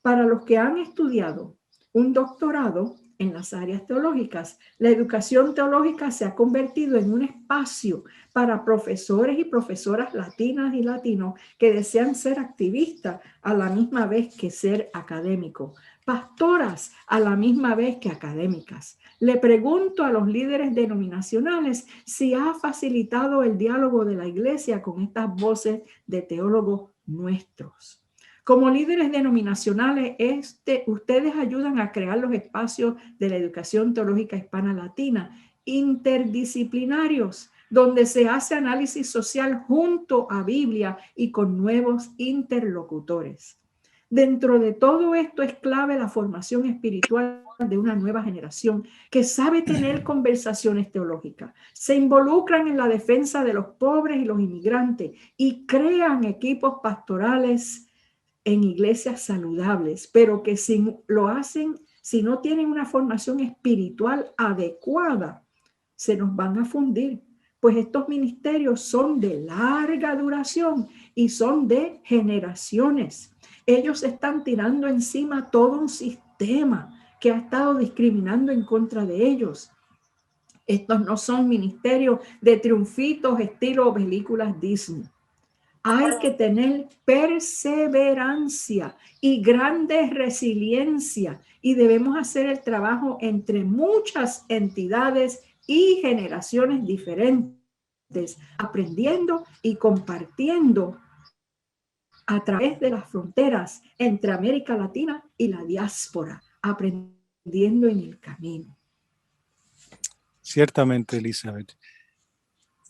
Para los que han estudiado un doctorado en las áreas teológicas, la educación teológica se ha convertido en un espacio para profesores y profesoras latinas y latinos que desean ser activistas a la misma vez que ser académicos, pastoras a la misma vez que académicas. Le pregunto a los líderes denominacionales si ha facilitado el diálogo de la iglesia con estas voces de teólogos nuestros. Como líderes denominacionales, ustedes ayudan a crear los espacios de la educación teológica hispana latina, interdisciplinarios, donde se hace análisis social junto a Biblia y con nuevos interlocutores. Dentro de todo esto es clave la formación espiritual de una nueva generación que sabe tener conversaciones teológicas, se involucran en la defensa de los pobres y los inmigrantes y crean equipos pastorales en iglesias saludables, pero que si no tienen una formación espiritual adecuada, se nos van a fundir, pues estos ministerios son de larga duración y son de generaciones. Ellos están tirando encima todo un sistema que ha estado discriminando en contra de ellos. Estos no son ministerios de triunfitos estilo películas Disney. Hay que tener perseverancia y grande resiliencia, y debemos hacer el trabajo entre muchas entidades y generaciones diferentes, aprendiendo y compartiendo a través de las fronteras entre América Latina y la diáspora, aprendiendo en el camino. Ciertamente, Elizabeth.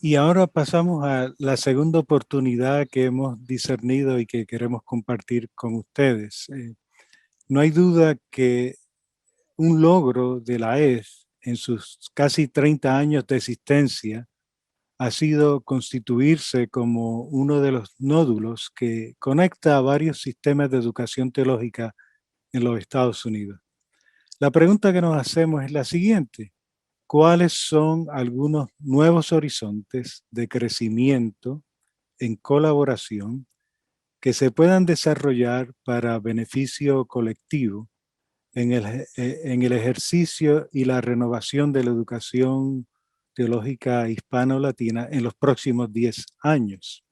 Y ahora pasamos a la segunda oportunidad que hemos discernido y que queremos compartir con ustedes. no hay duda que un logro de la ETH en sus casi 30 años de existencia ha sido constituirse como uno de los nódulos que conecta a varios sistemas de educación teológica en los Estados Unidos. La pregunta que nos hacemos es la siguiente: ¿cuáles son algunos nuevos horizontes de crecimiento en colaboración que se puedan desarrollar para beneficio colectivo en el ejercicio y la renovación de la educación teológica hispano-latina en los próximos 10 años?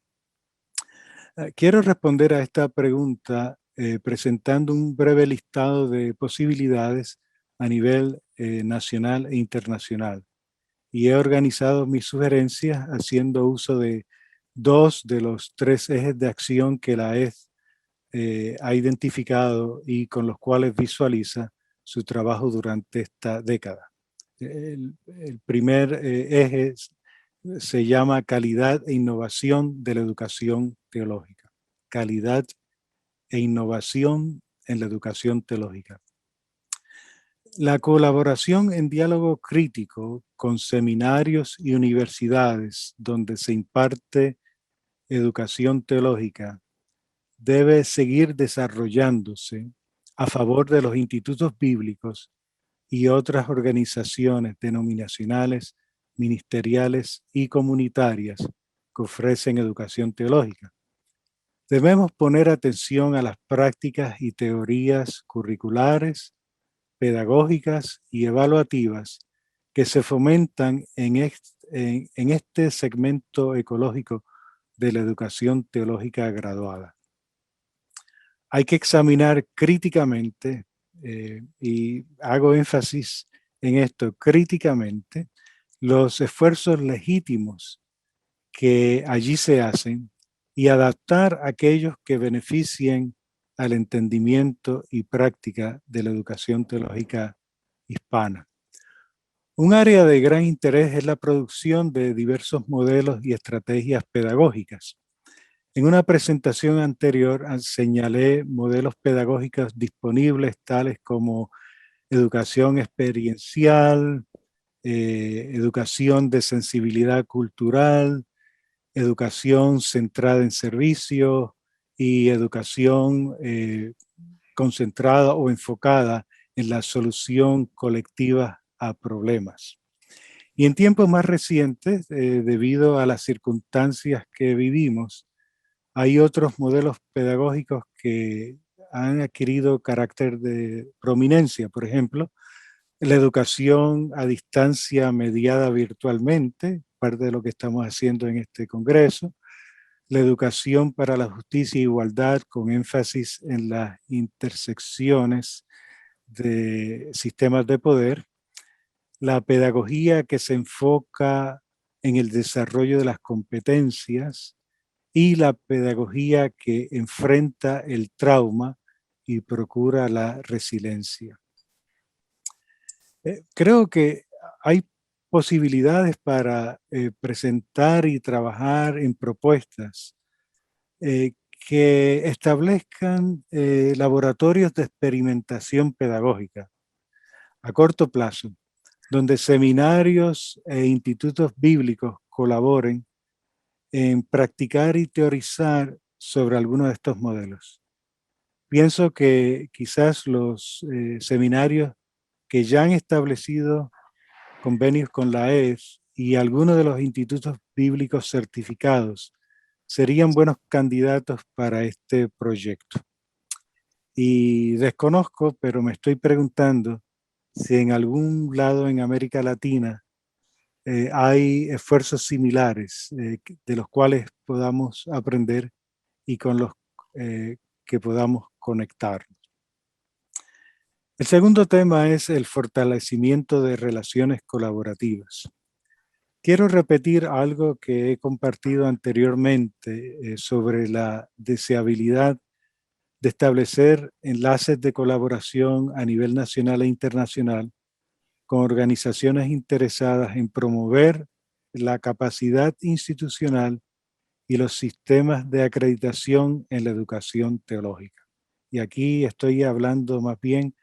Quiero responder a esta pregunta presentando un breve listado de posibilidades a nivel nacional e internacional. Y he organizado mis sugerencias haciendo uso de 2 de los 3 ejes de acción que la ETH ha identificado y con los cuales visualiza su trabajo durante esta década. El primer eje se llama calidad e innovación de la educación teológica. Calidad e innovación en la educación teológica. La colaboración en diálogo crítico con seminarios y universidades donde se imparte educación teológica debe seguir desarrollándose a favor de los institutos bíblicos y otras organizaciones denominacionales, ministeriales y comunitarias que ofrecen educación teológica. Debemos poner atención a las prácticas y teorías curriculares, pedagógicas y evaluativas que se fomentan en este segmento ecológico de la educación teológica graduada. Hay que examinar críticamente, y hago énfasis en esto, críticamente, los esfuerzos legítimos que allí se hacen y adaptar aquellos que beneficien al entendimiento y práctica de la educación teológica hispana. Un área de gran interés es la producción de diversos modelos y estrategias pedagógicas. En una presentación anterior señalé modelos pedagógicos disponibles tales como educación experiencial, educación de sensibilidad cultural, educación centrada en servicio y educación concentrada o enfocada en la solución colectiva a problemas. Y en tiempos más recientes, debido a las circunstancias que vivimos, hay otros modelos pedagógicos que han adquirido carácter de prominencia. Por ejemplo, la educación a distancia mediada virtualmente, parte de lo que estamos haciendo en este congreso. La educación para la justicia e igualdad con énfasis en las intersecciones de sistemas de poder. La pedagogía que se enfoca en el desarrollo de las competencias y la pedagogía que enfrenta el trauma y procura la resiliencia. Creo que hay posibilidades para presentar y trabajar en propuestas que establezcan laboratorios de experimentación pedagógica a corto plazo, donde seminarios e institutos bíblicos colaboren en practicar y teorizar sobre algunos de estos modelos. Pienso que quizás los seminarios que ya han establecido convenios con la ETH y algunos de los institutos bíblicos certificados serían buenos candidatos para este proyecto. Y desconozco, pero me estoy preguntando si en algún lado en América Latina hay esfuerzos similares de los cuales podamos aprender y con los que podamos conectar. El segundo tema es el fortalecimiento de relaciones colaborativas. Quiero repetir algo que he compartido anteriormente sobre la deseabilidad de establecer enlaces de colaboración a nivel nacional e internacional con organizaciones interesadas en promover la capacidad institucional y los sistemas de acreditación en la educación teológica. y aquí estoy hablando más bien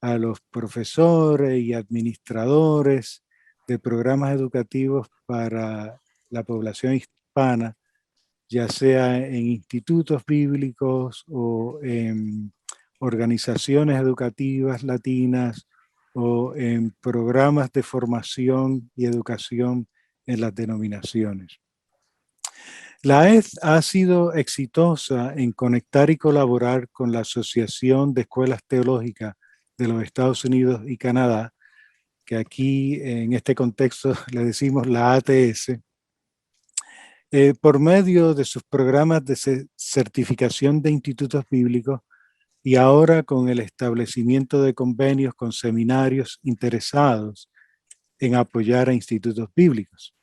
a los profesores y administradores de programas educativos para la población hispana, ya sea en institutos bíblicos o en organizaciones educativas latinas o en programas de formación y educación en las denominaciones. La AED ha sido exitosa en conectar y colaborar con la Asociación de Escuelas Teológicas de los Estados Unidos y Canadá, que aquí en este contexto le decimos la ATS, por medio de sus programas de certificación de institutos bíblicos y ahora con el establecimiento de convenios con seminarios interesados en apoyar a institutos bíblicos.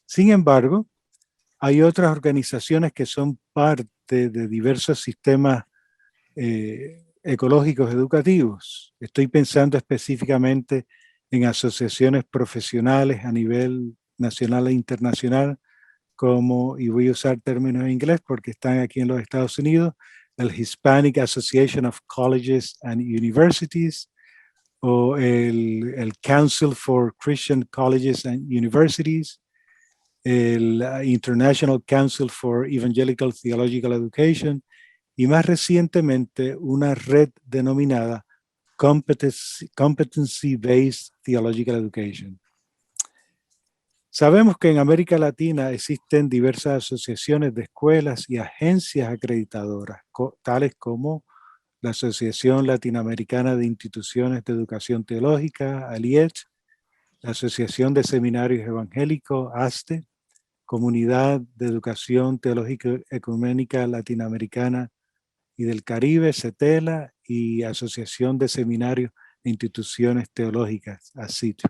Sin embargo, hay otras organizaciones que son parte de diversos sistemas ecológicos educativos. Estoy pensando específicamente en asociaciones profesionales a nivel nacional e internacional, como, y voy a usar términos en inglés porque están aquí en los Estados Unidos, el Hispanic Association of Colleges and Universities, o el Council for Christian Colleges and Universities, el International Council for Evangelical Theological Education, y más recientemente una red denominada Competency-Based Theological Education. Sabemos que en América Latina existen diversas asociaciones de escuelas y agencias acreditadoras, tales como la Asociación Latinoamericana de Instituciones de Educación Teológica, ALIET, la Asociación de Seminarios Evangélicos, ASTE, Comunidad de Educación Teológica Ecuménica Latinoamericana y del Caribe, CETELA, y Asociación de Seminarios e Instituciones Teológicas, ASIT.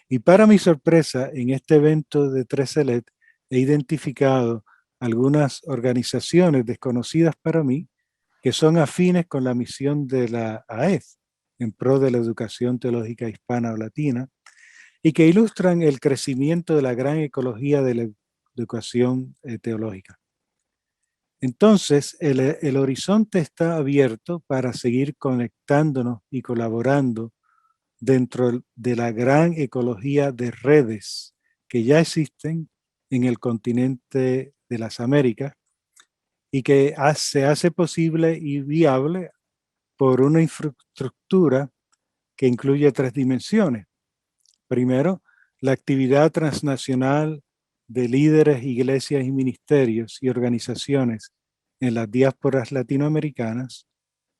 Y para mi sorpresa, en este evento de Treselet he identificado algunas organizaciones desconocidas para mí que son afines con la misión de la AED en pro de la educación teológica hispana o latina y que ilustran el crecimiento de la gran ecología de la educación teológica. Entonces, el horizonte está abierto para seguir conectándonos y colaborando dentro de la gran ecología de redes que ya existen en el continente de las Américas y que se hace posible y viable por una infraestructura que incluye 3 dimensiones. Primero, la actividad transnacional de líderes, iglesias y ministerios y organizaciones en las diásporas latinoamericanas.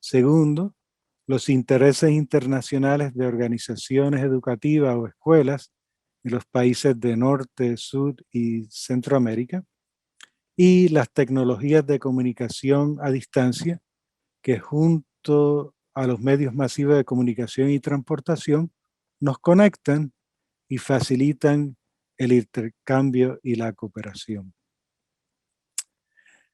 Segundo, los intereses internacionales de organizaciones educativas o escuelas en los países de Norte, Sur y Centroamérica. Y las tecnologías de comunicación a distancia que junto a los medios masivos de comunicación y transportación nos conectan y facilitan el intercambio y la cooperación.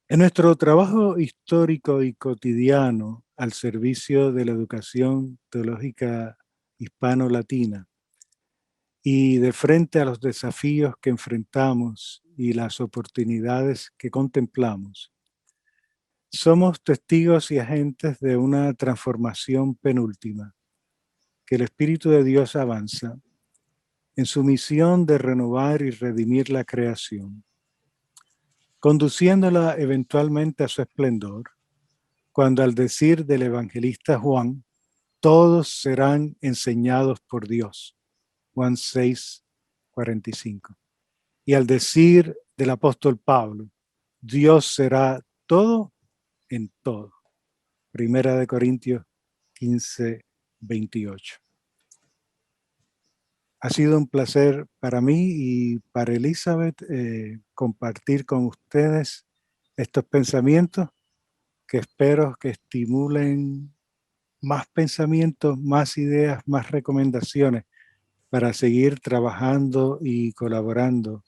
En nuestro trabajo histórico y cotidiano al servicio de la educación teológica hispano-latina y de frente a los desafíos que enfrentamos y las oportunidades que contemplamos, somos testigos y agentes de una transformación penúltima, que el Espíritu de Dios avanza en su misión de renovar y redimir la creación, conduciéndola eventualmente a su esplendor, cuando al decir del evangelista Juan, todos serán enseñados por Dios, Juan 6:45. Y al decir del apóstol Pablo, Dios será todo en todo, 1 Corintios 15:28. Ha sido un placer para mí y para Elizabeth compartir con ustedes estos pensamientos que espero que estimulen más pensamientos, más ideas, más recomendaciones para seguir trabajando y colaborando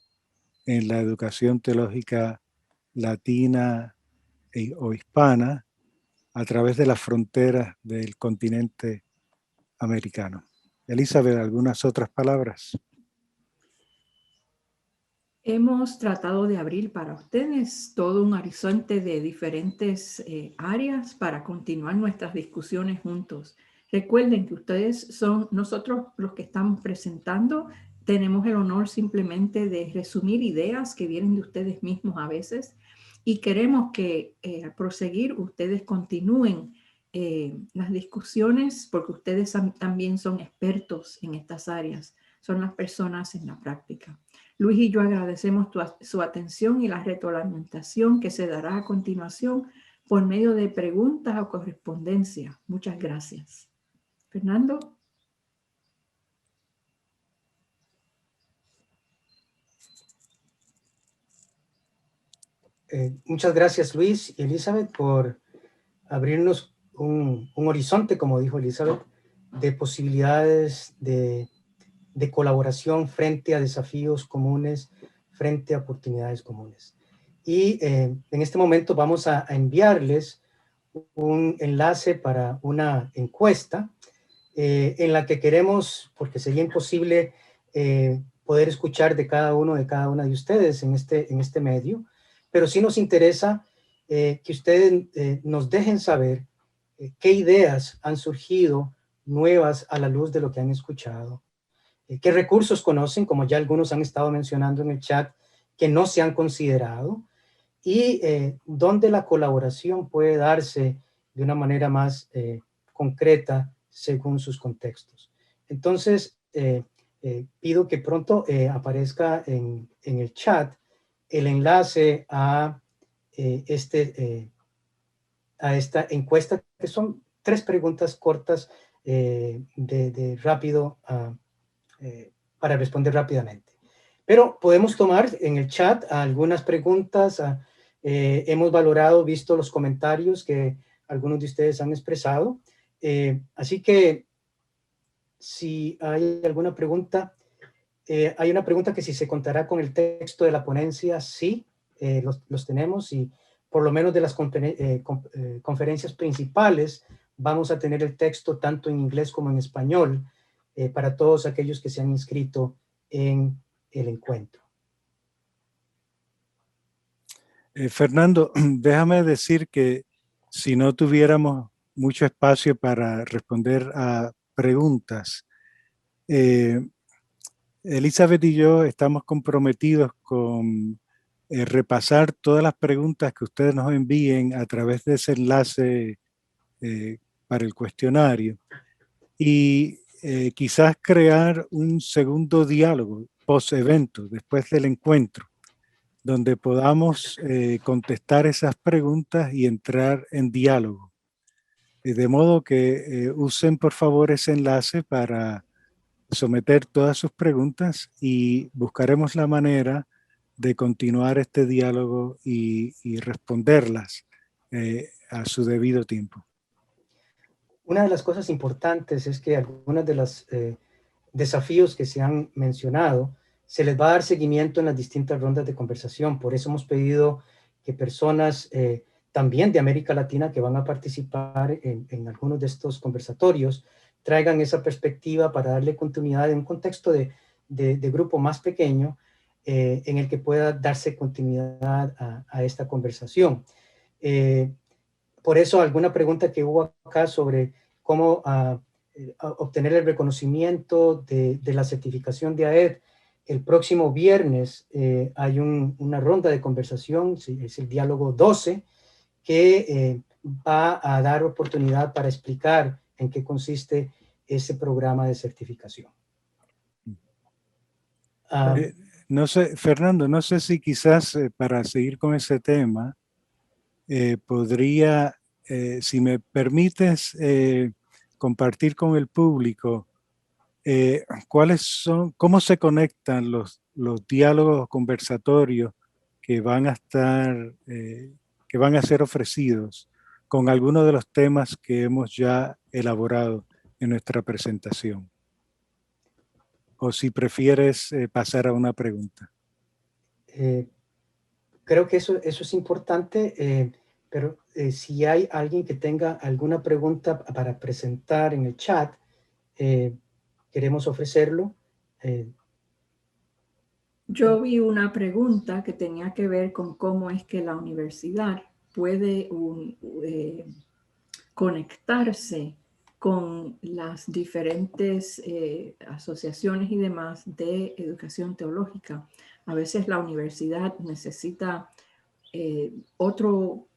en la educación teológica latina o hispana a través de las fronteras del continente americano. Elizabeth, ¿algunas otras palabras? Hemos tratado de abrir para ustedes todo un horizonte de diferentes áreas para continuar nuestras discusiones juntos. Recuerden que ustedes son nosotros los que estamos presentando. Tenemos el honor simplemente de resumir ideas que vienen de ustedes mismos a veces y queremos que al proseguir ustedes continúen las discusiones porque ustedes también son expertos en estas áreas, son las personas en la práctica. Luis y yo agradecemos su atención y la retroalimentación que se dará a continuación por medio de preguntas o correspondencia. Muchas gracias. Fernando. Muchas gracias, Luis y Elizabeth, por abrirnos un horizonte, como dijo Elizabeth, de posibilidades de colaboración frente a desafíos comunes, frente a oportunidades comunes. Y en este momento vamos a enviarles un enlace para una encuesta en la que queremos, porque sería imposible poder escuchar de cada uno, de cada una de ustedes en este medio, pero sí nos interesa que ustedes nos dejen saber qué ideas han surgido nuevas a la luz de lo que han escuchado, qué recursos conocen, como ya algunos han estado mencionando en el chat, que no se han considerado, y dónde la colaboración puede darse de una manera más concreta según sus contextos. Entonces, pido que pronto aparezca en el chat el enlace a esta encuesta, que son 3 preguntas cortas de rápido para responder rápidamente. Pero podemos tomar en el chat algunas preguntas. Hemos valorado, visto los comentarios que algunos de ustedes han expresado. Así que si hay alguna pregunta, hay una pregunta que si se contará con el texto de la ponencia. Sí, los tenemos, y por lo menos de las conferencias principales vamos a tener el texto tanto en inglés como en español para todos aquellos que se han inscrito en el encuentro. Fernando, déjame decir que si no tuviéramos mucho espacio para responder a preguntas, Elizabeth y yo estamos comprometidos con repasar todas las preguntas que ustedes nos envíen a través de ese enlace para el cuestionario, y quizás crear un segundo diálogo post-evento, después del encuentro, donde podamos contestar esas preguntas y entrar en diálogo. De modo que usen por favor ese enlace para someter todas sus preguntas y buscaremos la manera de continuar este diálogo y responderlas a su debido tiempo. Una de las cosas importantes es que algunos de los desafíos que se han mencionado se les va a dar seguimiento en las distintas rondas de conversación. Por eso hemos pedido que personas también de América Latina que van a participar en algunos de estos conversatorios traigan esa perspectiva para darle continuidad en un contexto de grupo más pequeño en el que pueda darse continuidad a esta conversación. Por eso alguna pregunta que hubo acá sobre cómo obtener el reconocimiento de la certificación de AED. El próximo viernes hay una ronda de conversación, es el diálogo 12, que va a dar oportunidad para explicar en qué consiste ese programa de certificación. No sé, Fernando, no sé si quizás para seguir con ese tema, podría, si me permites, compartir con el público cuáles son, cómo se conectan los diálogos conversatorios que van a estar, que van a ser ofrecidos con algunos de los temas que hemos ya elaborado en nuestra presentación. O si prefieres pasar a una pregunta. Creo que eso es importante, pero si hay alguien que tenga alguna pregunta para presentar en el chat, queremos ofrecerlo. Yo vi una pregunta que tenía que ver con cómo es que la universidad puede conectarse con las diferentes asociaciones y demás de educación teológica. A veces la universidad necesita otro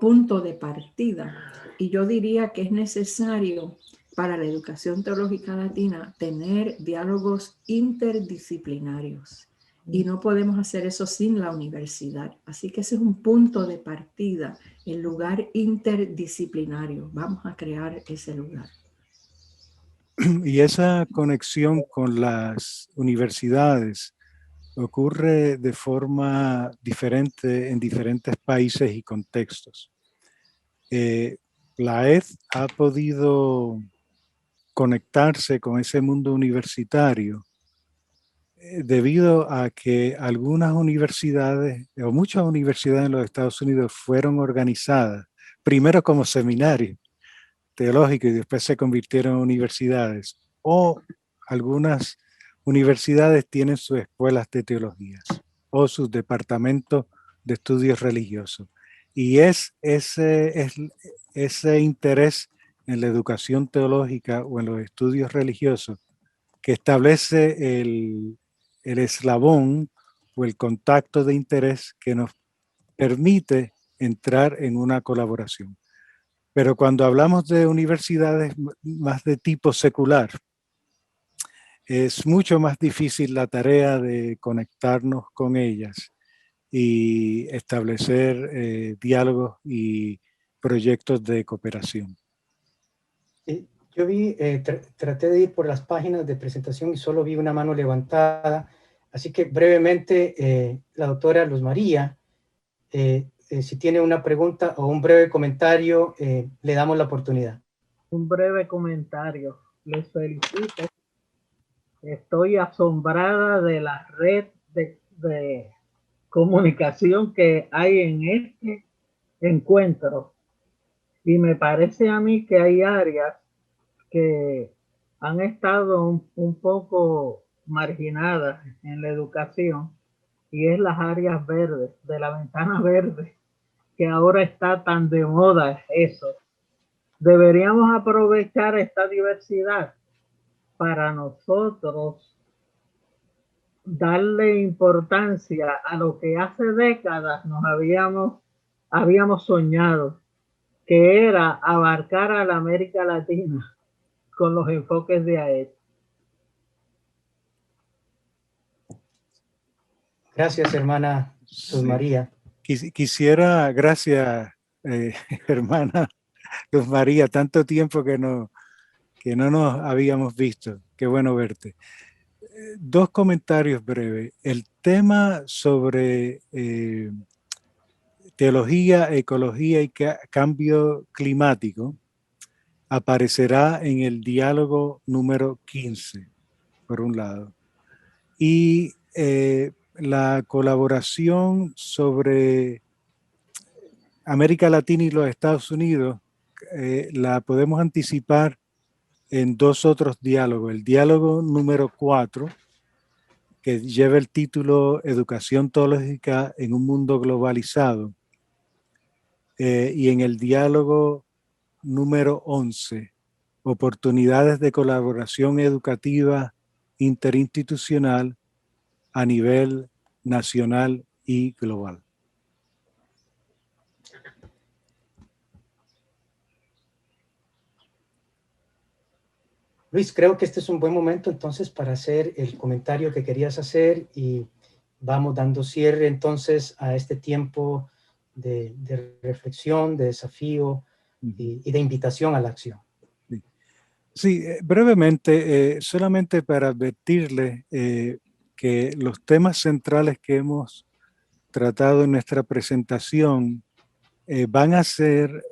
punto de partida, y yo diría que es necesario para la educación teológica latina tener diálogos interdisciplinarios, y no podemos hacer eso sin la universidad. Así que ese es un punto de partida, el lugar interdisciplinario. Vamos a crear ese lugar. Y esa conexión con las universidades ocurre de forma diferente en diferentes países y contextos. La ED ha podido conectarse con ese mundo universitario debido a que algunas universidades o muchas universidades en los Estados Unidos fueron organizadas primero como seminarios teológicos y después se convirtieron en universidades, o algunas universidades tienen sus escuelas de teologías o sus departamentos de estudios religiosos. Y es ese interés en la educación teológica o en los estudios religiosos que establece el eslabón o el contacto de interés que nos permite entrar en una colaboración. Pero cuando hablamos de universidades más de tipo secular, es mucho más difícil la tarea de conectarnos con ellas y establecer diálogos y proyectos de cooperación. Yo vi, traté de ir por las páginas de presentación y solo vi una mano levantada, así que brevemente, la doctora Luz María, si tiene una pregunta o un breve comentario, le damos la oportunidad. Un breve comentario. Les felicito. Estoy asombrada de la red de comunicación que hay en este encuentro. Y me parece a mí que hay áreas que han estado un poco marginadas en la educación, y es las áreas verdes, de la ventana verde, que ahora está tan de moda eso. Deberíamos aprovechar esta diversidad para nosotros darle importancia a lo que hace décadas nos habíamos soñado, que era abarcar a la América Latina con los enfoques de AED. Gracias, hermana Luz María. Quisiera, gracias, hermana Luz María, tanto tiempo que no nos habíamos visto. Qué bueno verte. Dos comentarios breves. El tema sobre teología, ecología y cambio climático aparecerá en el diálogo número 15, por un lado. Y la colaboración sobre América Latina y los Estados Unidos la podemos anticipar en dos otros diálogos. El diálogo número 4, que lleva el título Educación teológica en un mundo globalizado, y en el diálogo número 11, Oportunidades de colaboración educativa interinstitucional a nivel nacional y global. Luis, creo que este es un buen momento entonces para hacer el comentario que querías hacer, y vamos dando cierre entonces a este tiempo de reflexión, de desafío y de invitación a la acción. Sí, brevemente, solamente para advertirles que los temas centrales que hemos tratado en nuestra presentación van a ser,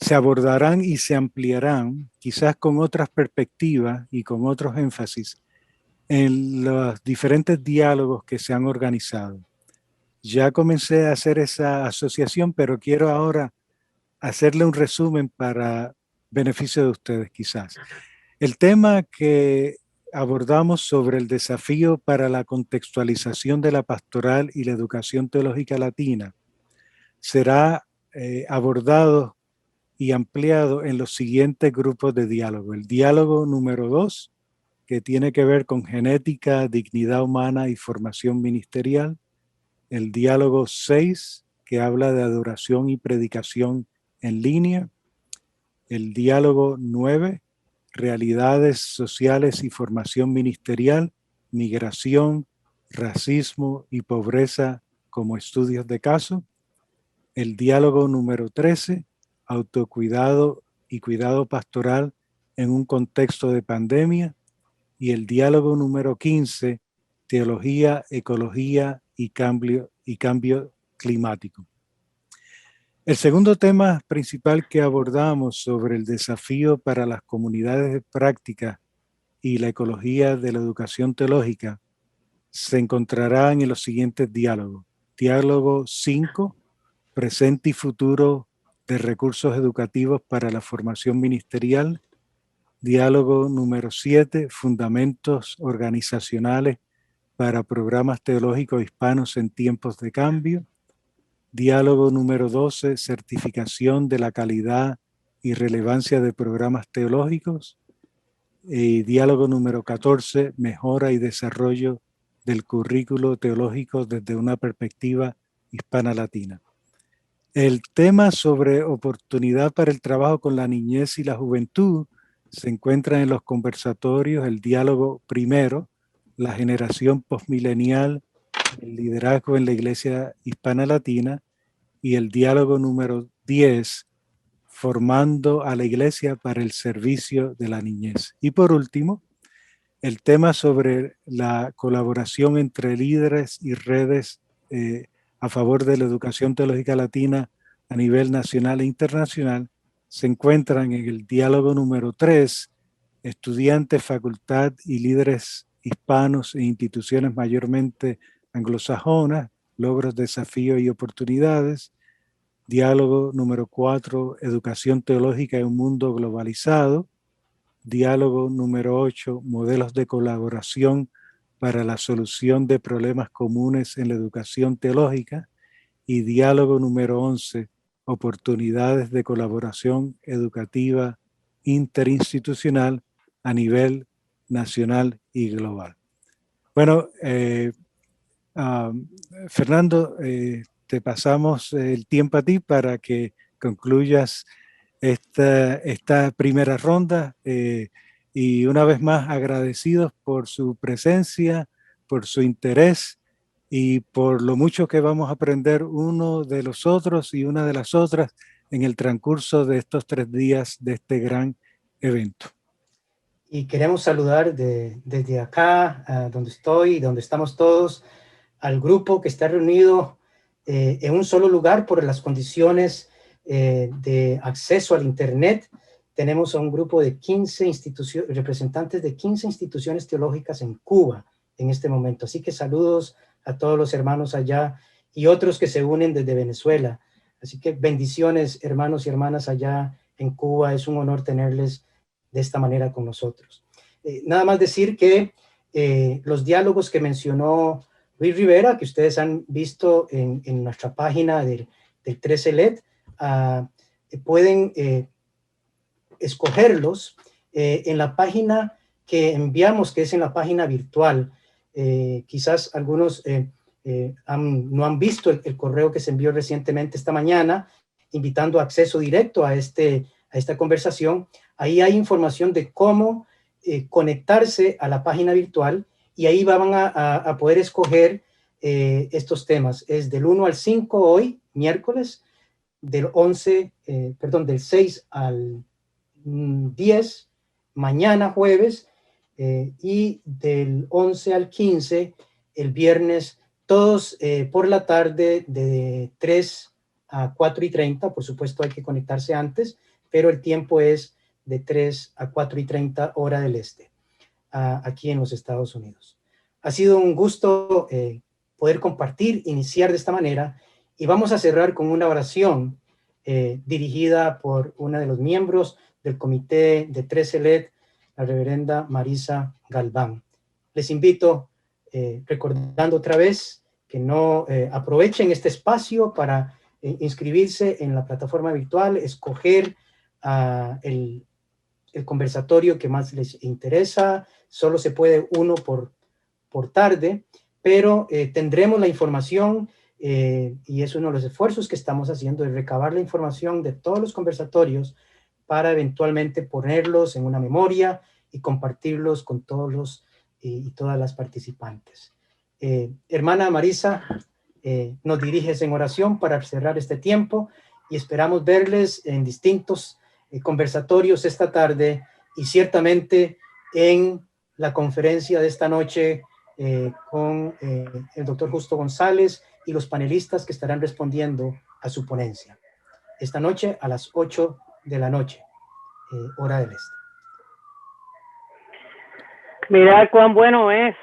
se abordarán y se ampliarán, quizás con otras perspectivas y con otros énfasis, en los diferentes diálogos que se han organizado. Ya comencé a hacer esa asociación, pero quiero ahora hacerle un resumen para beneficio de ustedes quizás. El tema que abordamos sobre el desafío para la contextualización de la pastoral y la educación teológica latina será abordado y ampliado en los siguientes grupos de diálogo. El diálogo número 2, que tiene que ver con genética, dignidad humana y formación ministerial. El diálogo 6, que habla de adoración y predicación en línea. El diálogo 9, realidades sociales y formación ministerial, migración, racismo y pobreza como estudios de caso. El diálogo número 13, autocuidado y cuidado pastoral en un contexto de pandemia. Y el diálogo número 15, teología, ecología y cambio climático. El segundo tema principal que abordamos sobre el desafío para las comunidades de práctica y la ecología de la educación teológica se encontrará en los siguientes diálogos. Diálogo 5, presente y futuro de recursos educativos para la formación ministerial. Diálogo número 7, fundamentos organizacionales para programas teológicos hispanos en tiempos de cambio. Diálogo número 12, certificación de la calidad y relevancia de programas teológicos. Y diálogo número 14, mejora y desarrollo del currículo teológico desde una perspectiva hispana-latina. El tema sobre oportunidad para el trabajo con la niñez y la juventud se encuentra en los conversatorios, el diálogo primero, la generación postmilenial, el liderazgo en la iglesia hispana-latina, y el diálogo número 10, formando a la iglesia para el servicio de la niñez. Y por último, el tema sobre la colaboración entre líderes y redes a favor de la educación teológica latina a nivel nacional e internacional se encuentran en el diálogo número 3, estudiantes, facultad y líderes hispanos e instituciones mayormente anglosajonas, logros, desafíos y oportunidades. Diálogo número 4, educación teológica en un mundo globalizado. Diálogo número 8, modelos de colaboración para la solución de problemas comunes en la educación teológica. Y diálogo número 11, oportunidades de colaboración educativa interinstitucional a nivel nacional y global. Bueno, Fernando, te pasamos el tiempo a ti para que concluyas esta primera ronda y una vez más agradecidos por su presencia, por su interés y por lo mucho que vamos a aprender uno de los otros y una de las otras en el transcurso de estos 3 días de este gran evento. Y queremos saludar desde acá, donde estoy, donde estamos todos, al grupo que está reunido en un solo lugar por las condiciones de acceso al Internet. Tenemos a un grupo de 15 representantes de 15 instituciones teológicas en Cuba en este momento. Así que saludos a todos los hermanos allá y otros que se unen desde Venezuela. Así que bendiciones, hermanos y hermanas allá en Cuba. Es un honor tenerles de esta manera con nosotros. Nada más decir que los diálogos que mencionó Luis Rivera, que ustedes han visto en nuestra página del 13 LED, pueden escogerlos en la página que enviamos, que es en la página virtual. Quizás algunos no han visto el correo que se envió recientemente esta mañana, invitando acceso directo a esta conversación. Ahí hay información de cómo conectarse a la página virtual y ahí van a poder escoger estos temas. Es del 1 al 5 hoy, miércoles, del 6 al 10, mañana jueves, y del 11 al 15, el viernes, todos por la tarde de 3 a 4:30. Por supuesto hay que conectarse antes, pero el tiempo es de 3 a 4:30 hora del este, aquí en los Estados Unidos. Ha sido un gusto poder compartir, iniciar de esta manera, y vamos a cerrar con una oración dirigida por una de los miembros del comité de 13 LED, la reverenda Marisa Galván. Les invito, recordando otra vez, que no aprovechen este espacio para inscribirse en la plataforma virtual, escoger el conversatorio que más les interesa. Solo se puede uno por tarde, pero tendremos la información y es uno de los esfuerzos que estamos haciendo, de recabar la información de todos los conversatorios para eventualmente ponerlos en una memoria y compartirlos con todos y todas las participantes. Hermana Marisa, nos diriges en oración para cerrar este tiempo y esperamos verles en distintos conversatorios esta tarde y ciertamente en la conferencia de esta noche con el doctor Justo González y los panelistas que estarán respondiendo a su ponencia. Esta noche a las 8 de la noche, hora del este. Mirad cuán bueno es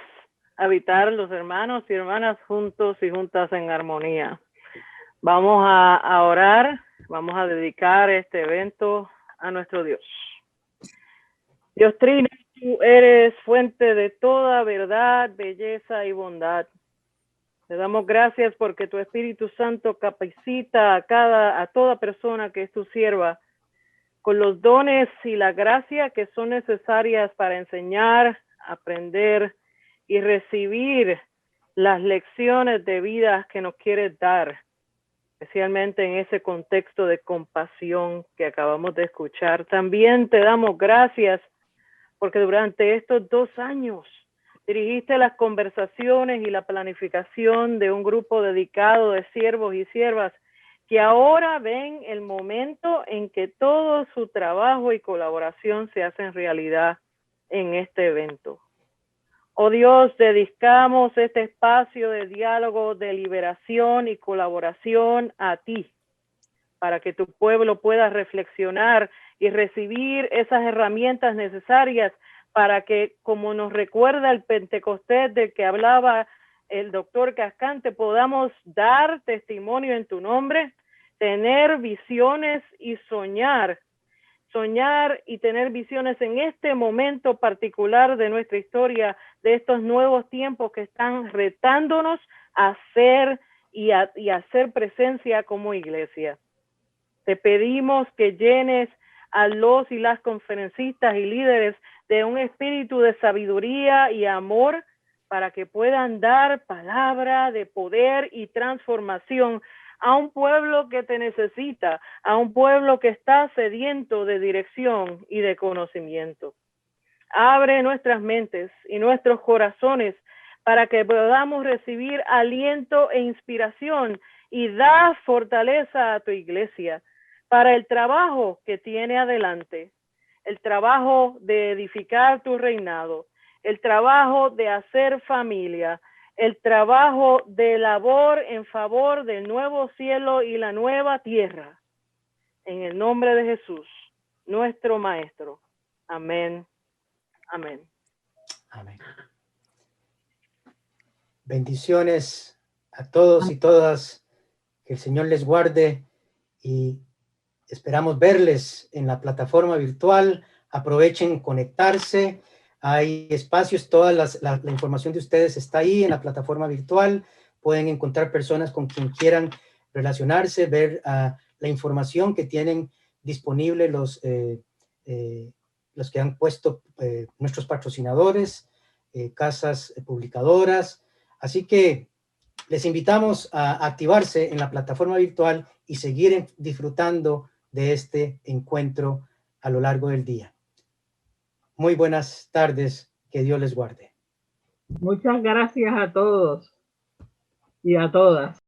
habitar los hermanos y hermanas juntos y juntas en armonía. Vamos a orar, vamos a dedicar este evento a nuestro Dios. Dios Trino, tú eres fuente de toda verdad, belleza y bondad. Te damos gracias porque tu Espíritu Santo capacita a toda persona que es tu sierva con los dones y la gracia que son necesarias para enseñar, aprender y recibir las lecciones de vida que nos quieres dar, especialmente en ese contexto de compasión que acabamos de escuchar. También te damos gracias porque durante estos 2 años dirigiste las conversaciones y la planificación de un grupo dedicado de siervos y siervas que ahora ven el momento en que todo su trabajo y colaboración se hacen realidad en este evento. Oh Dios, dedicamos este espacio de diálogo, de liberación y colaboración a ti, para que tu pueblo pueda reflexionar y recibir esas herramientas necesarias para que, como nos recuerda el Pentecostés del que hablaba el doctor Cascante, podamos dar testimonio en tu nombre, tener visiones y soñar y tener visiones en este momento particular de nuestra historia, de estos nuevos tiempos que están retándonos a ser y a hacer presencia como iglesia. Te pedimos que llenes a los y las conferencistas y líderes de un espíritu de sabiduría y amor para que puedan dar palabra de poder y transformación a un pueblo que te necesita, a un pueblo que está sediento de dirección y de conocimiento. Abre nuestras mentes y nuestros corazones para que podamos recibir aliento e inspiración y da fortaleza a tu iglesia para el trabajo que tiene adelante, el trabajo de edificar tu reinado, el trabajo de hacer familia, el trabajo de labor en favor del nuevo cielo y la nueva tierra. En el nombre de Jesús, nuestro Maestro. Amén. Amén. Amén. Bendiciones a todos y todas. Que el Señor les guarde y esperamos verles en la plataforma virtual. Aprovechen conectarse. Hay espacios, toda la información de ustedes está ahí en la plataforma virtual. Pueden encontrar personas con quien quieran relacionarse, ver la información que tienen disponible los que han puesto nuestros patrocinadores, casas publicadoras. Así que les invitamos a activarse en la plataforma virtual y seguir disfrutando de este encuentro a lo largo del día. Muy buenas tardes, que Dios les guarde. Muchas gracias a todos y a todas.